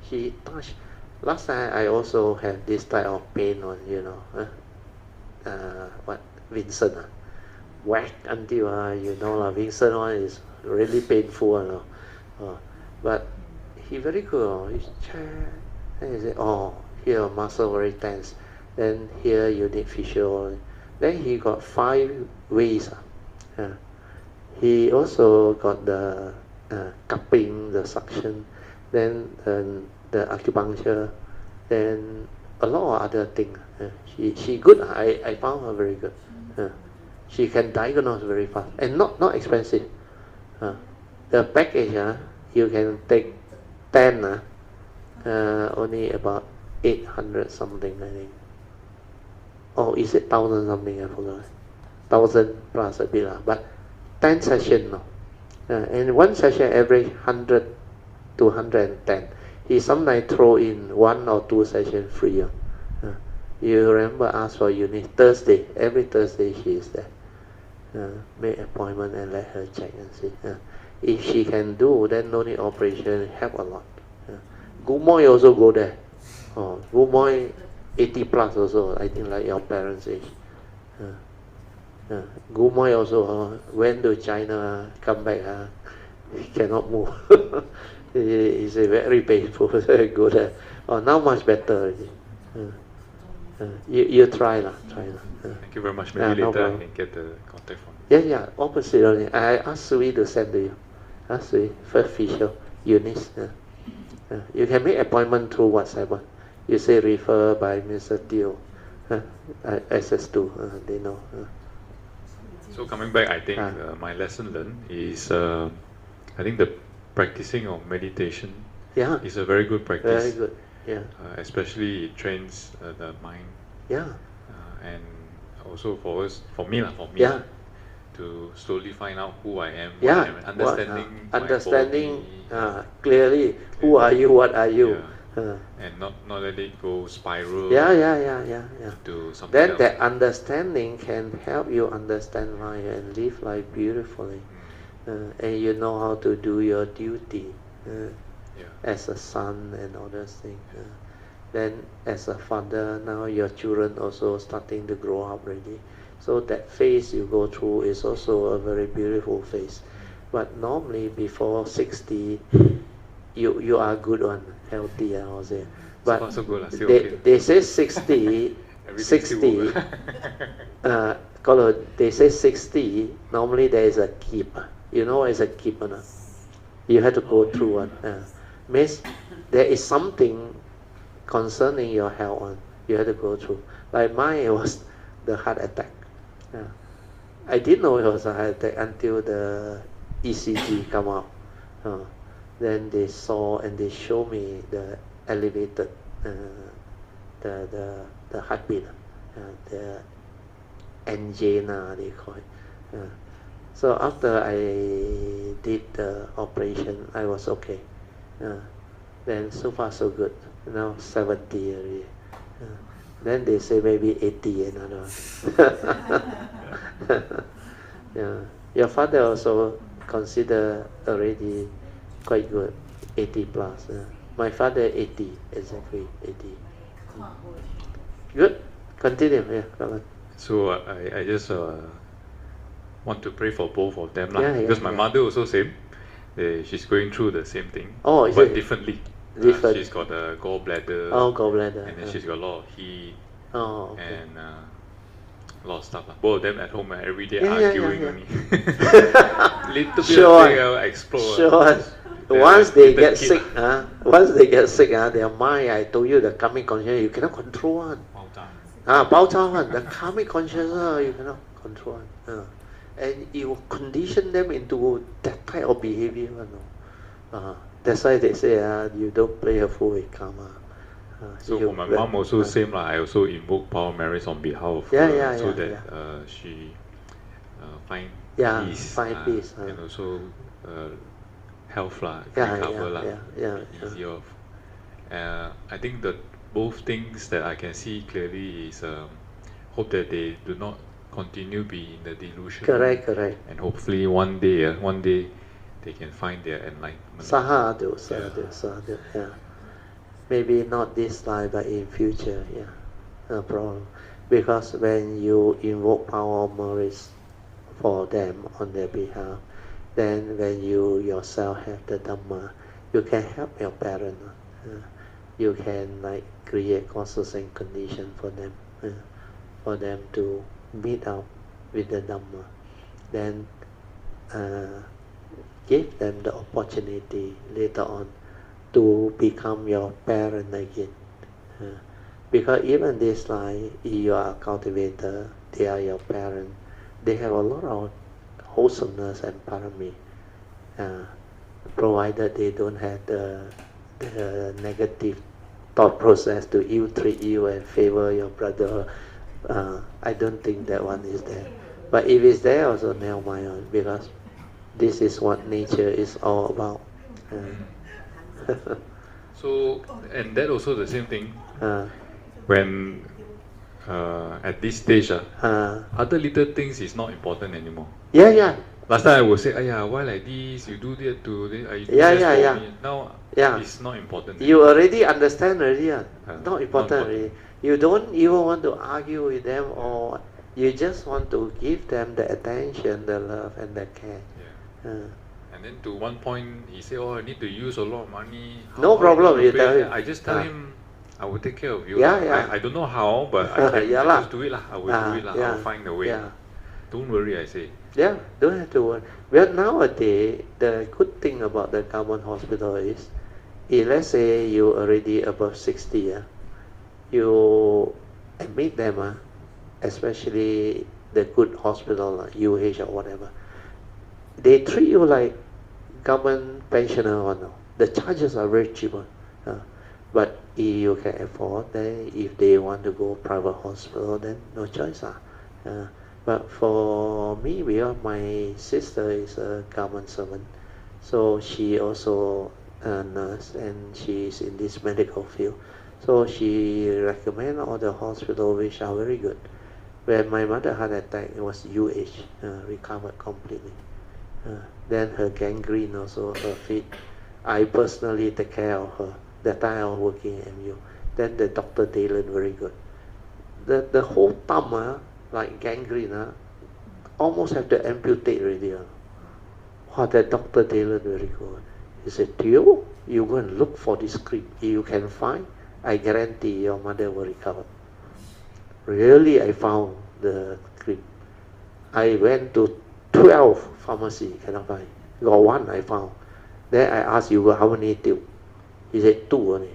She touched. Last time I also have this type of pain on, Vincent, whack until Vincent one is really painful, but he very good. He check, and he say, here muscle very tense. Then here you need physio. Then he got 5 ways. He also got the cupping, the suction, then the acupuncture, then a lot of other things. She good. I found her very good. She can diagnose very fast and not expensive. The package you can take 10 only about 800 something I think. Is it 1,000 something? I forgot. 1,000 plus a bit but 10 sessions and one session every 100 to 110. He sometimes throw in 1 or 2 sessions free. You remember ask for Eunice Thursday. Every Thursday she is there. Make appointment and let her check and see. If she can do, then no need operation. Help a lot. Gumoy also go there. Gumoy 80 plus also. I think like your parents' age. Gumoy also went to China, come back. He cannot move. It's very painful. Very good. Now much better already. You try lah. Thank you very much. Maybe later I can get the contact from you. Yeah. Opposite only. I asked Sui to send to you. Ask Sui, first official, Eunice. You can make appointment through WhatsApp. You say refer by Mr. Teo. SS2. They know. So coming back, I think my lesson learned is I think the practicing of meditation is a very good practice. Very good. Especially it trains the mind. And also for me, to slowly find out who I am, what I am, understanding clearly who are you, what are you. And not let it go spiral. To something then else. That understanding can help you understand life and live life beautifully. And you know how to do your duty as a son and all those things. Then as a father, now your children also starting to grow up already. So that phase you go through is also a very beautiful phase. But normally before 60, you are good one, healthy, I would say. But so good, they say 60 60, they say 60, normally there is a keep. You know what is a keep or not? You have to go through one. Means there is something concerning your health one. You have to go through. Like mine was the heart attack. I didn't know it was a heart attack until the ECG come out. Then they saw and they showed me the elevated the heartbeat, the angina they call it. So after I did the operation, I was okay. Then so far so good. Now 70 already. Then they say maybe 80 another one. Your father also consider already quite good, 80 plus. My father 80, exactly 80. Good. Continue. Yeah, come on. So I just want to pray for both of them, because my mother also same. She's going through the same thing, but differently. Different. She's got a gallbladder. Oh, gallbladder. And then she's got a lot of heat. Oh, okay. And a lot of stuff. Both of them at home every day arguing only. Little bit of thing I'll explore. Sure. Once they get sick, their mind, I told you, the karmic consciousness, you cannot control one. The karmic consciousness, you cannot control one. And you condition them into that type of behavior. That's why they say you don't play a fool with karma. So for my mom also same I also invoke power merit on behalf of her, so that she find peace, and also health recover easy off. I think that both things that I can see clearly is hope that they do not continue be in the delusion. Correct. And hopefully one day they can find their enlightenment. Sadhu. Maybe not this life, but in future, no problem. Because when you invoke power of merits for them on their behalf, then when you yourself have the Dhamma, you can help your parents. You can create causes and conditions for them to meet up with the Dhamma. Then give them the opportunity later on to become your parent again. Because even this life, you are a cultivator, they are your parent, they have a lot of wholesomeness and parami, provided they don't have the negative thought process to ill-treat you and favor your brother. I don't think that one is there. But if it's there, also never mind, because this is what nature is all about. So, and that also the same thing. When at this stage, other little things is not important anymore. Last time I would say, why like this? You do that to this. For me. Now it's not important. You already understand already. Not important already. You don't even want to argue with them, or you just want to give them the attention, the love, and the care. And then to one point, he said, I need to use a lot of money. No problem, you tell him. I just tell him, I will take care of you. I don't know how, but I can just do it. I will do it. I'll find a way. Don't worry, I say. Don't have to worry. Well, nowadays, the good thing about the government hospital is, if let's say you already above 60, you admit them, especially the good hospital, like UH or whatever, they treat you like government pensioner or no. The charges are very cheap. But if you can afford, then if they want to go private hospital, then no choice. But for me, because my sister is a government servant, so she also a nurse and she is in this medical field. So she recommend all the hospitals which are very good. When my mother had an attack, it was recovered completely. Then her gangrene also, her feet. I personally take care of her. That time I was working at MU. Then the Dr. Dalen very good. The whole thumb, like gangrene, almost have to amputate already. That Dr. Dalen very good. He said, Theo, you go and look for this script. If you can find, I guarantee your mother will recover. really I found the cream. I went to 12 pharmacy, cannot find. Got one I found. Then I asked you how many tube. He said 2 only.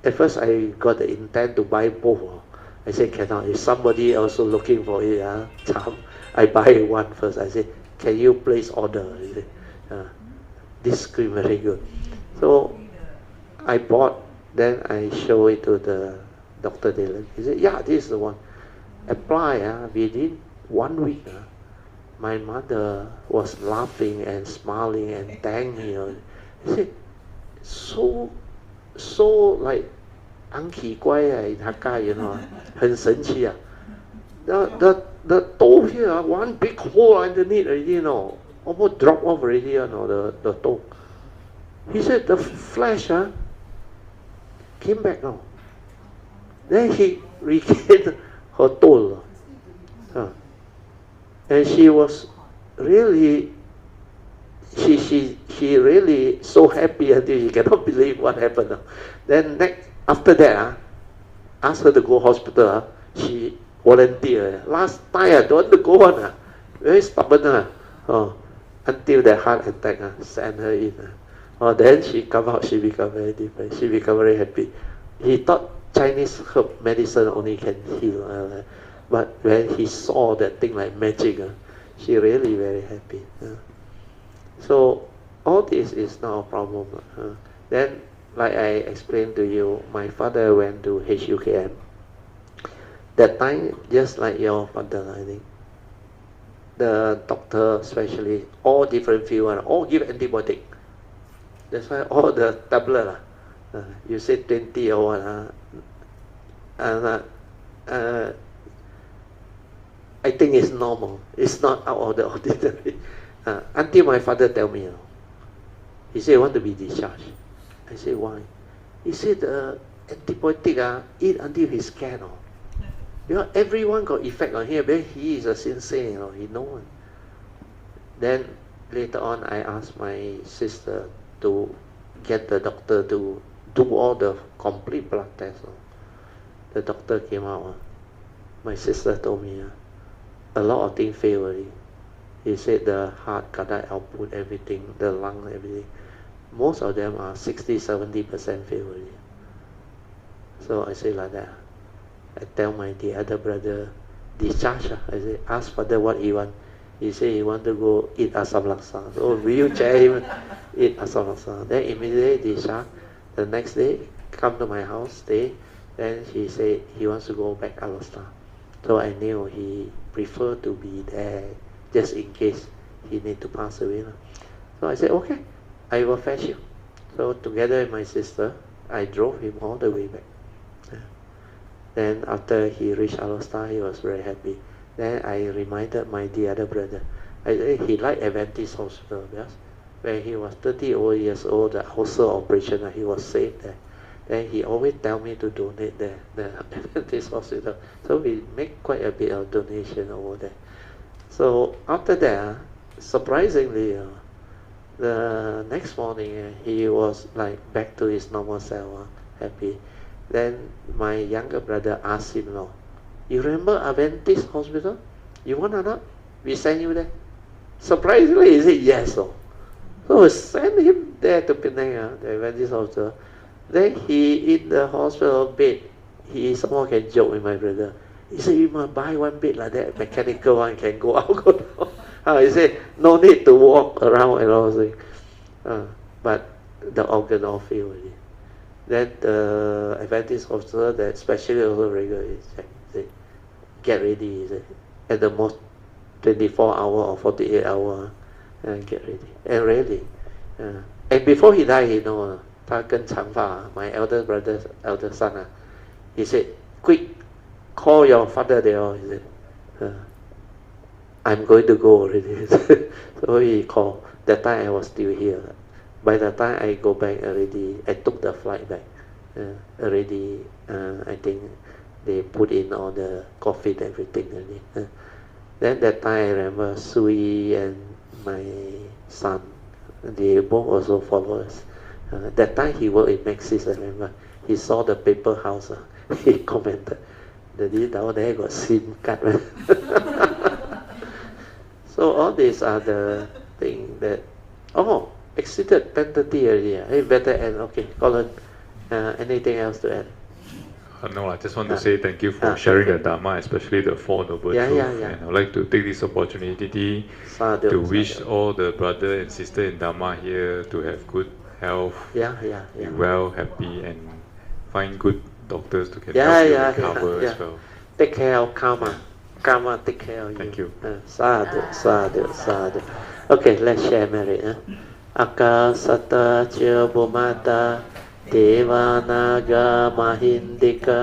At first I got the intent to buy both. I said cannot. If somebody also looking for it, I buy one first. I said, can you place order? He said, this cream very good. So I bought. Then I show it to the Dr. Dylan. He said, yeah, this is the one. Apply within 1 week. My mother was laughing and smiling and thanked me. He said, so like 很奇怪 in Hakka, you know, 很神奇 The toe here, one big hole underneath already, you know, almost drop off already, you know, the toe. He said the flesh came back now. Then he regained her toe. And she was really, she really so happy until she cannot believe what happened. Then after that, asked her to go hospital. She volunteered. Last time I don't want to go on. Very stubborn. Until the heart attack sent her in. Then she come out, she become very different. She become very happy. He thought Chinese herb medicine only can heal. But when he saw that thing like magic, she really very happy. So all this is not a problem. Then, like I explained to you, my father went to HUKM. That time, just like your father, I think, the doctor, especially, all different field, all give antibiotic. That's why all the tablet, you say 20 or what, I think it's normal. It's not out of the ordinary. Until my father tell me, he said, want to be discharged. I said, why? He said, antibiotic, eat until he's scared. Because everyone got effect on him, but he is a sensei, he knows. Then later on, I asked my sister to get the doctor to do all the complete blood tests. The doctor came out. My sister told me, a lot of things fail already. He said the heart, cardiac output, everything, the lung, everything. Most of them are 60-70% fail already. So I say like that. I tell the other brother, discharge. I say, ask father what he want. He say he want to go eat asam laksa. So wheelchair him eat asam laksa. Then immediately discharge. The next day, come to my house, stay. Then he say he wants to go back Alasta. So I knew he preferred to be there just in case he need to pass away. So I said, okay, I will fetch you. So together with my sister, I drove him all the way back. Then after he reached Alasta, he was very happy. Then I reminded the other brother. I said he liked Adventist Hospital because when he was 30 years old, the ulcer operation, he was saved there. Then he always tell me to donate there, the Adventist Hospital. So we make quite a bit of donation over there. So after that, surprisingly, the next morning he was like back to his normal self, happy. Then my younger brother asked him, you remember Adventist Hospital? You want or not? We send you there. Surprisingly, he said yes. So we sent him there to Penang, the Adventist Hospital. Then he in the hospital bed, he somehow can joke with my brother. He said, you must buy one bed like that, mechanical one can go out, go down. He said, no need to walk around and all things. But the organ all failed already. Then the Adventist Hospital, that specially also regular, he said, get ready, he said. At the most 24 hour or 48 hour, get ready. And really, and before he died, he know, 他跟长发 my elder brother's elder son, he said, quick, call your father there. He said, I'm going to go already. So he called. That time I was still here. By the time I go back already, I took the flight back. Already, I think they put in all the coffee and everything already. Then that time I remember Sui and my son, they both also followed us. That time he worked in Maxis, I remember. He saw the paper house. He commented, เดี๋ยวนี้เราได้ก็ซิมกัด So all these are the things that exceeded 10:30 already. Hey, better end. Okay, Colin. Anything else to add? No, I just want to say thank you for sharing the Dharma, especially the Four Noble Truths. And I'd like to take this opportunity to wish all the brother and sister in Dharma here to have good health, be well, happy, and find good doctors to get help you recover as well. Take care of karma. Karma take care of you. Thank you. Sadhu, sadhu, sadhu. Okay, let's share merit. Akasata Chirabhumata Devanaga Mahindika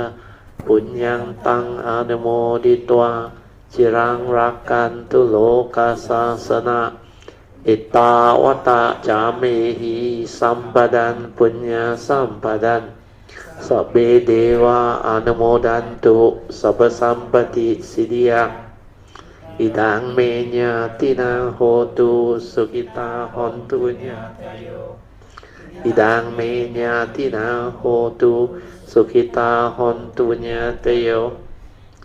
Punyang Tang Anumoditwa Chirang Rakantu Loka Sasana Ittavata Jamehi Sampadan Punya Sampadan Sabbe Deva Anumodantu Sabba Sampati Siddhya Idang Menya Tinang Hotu Sukita Hontu Nyatayo Idang Menya Tinang Hotu Sukita Hontu Nyatayo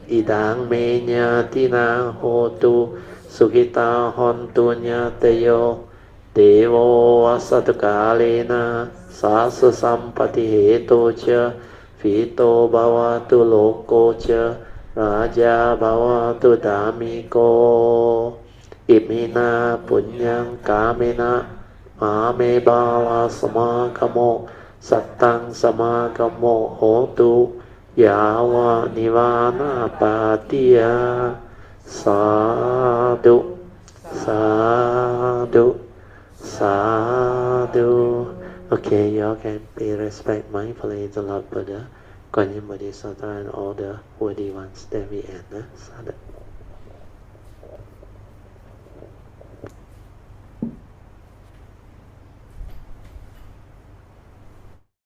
Idang Menya Tinang Hotu Sukita Hontu Nyatayo Devo Asatukalena Sasa Sampati Heto Cha Fito Bhavatu Loko Cha Raja Bhavatu Dhammiko Imina Punyang Kamena Mame Bala Samakamo Sattang Samakamo Hotu Yawa Nivana Patiya Sadhu Sadhu Sadhu. Okay, y'all can pay respect mindfully to Lord Buddha, Guanyin Bodhisattva, and all the worthy ones that we end. Sadhu.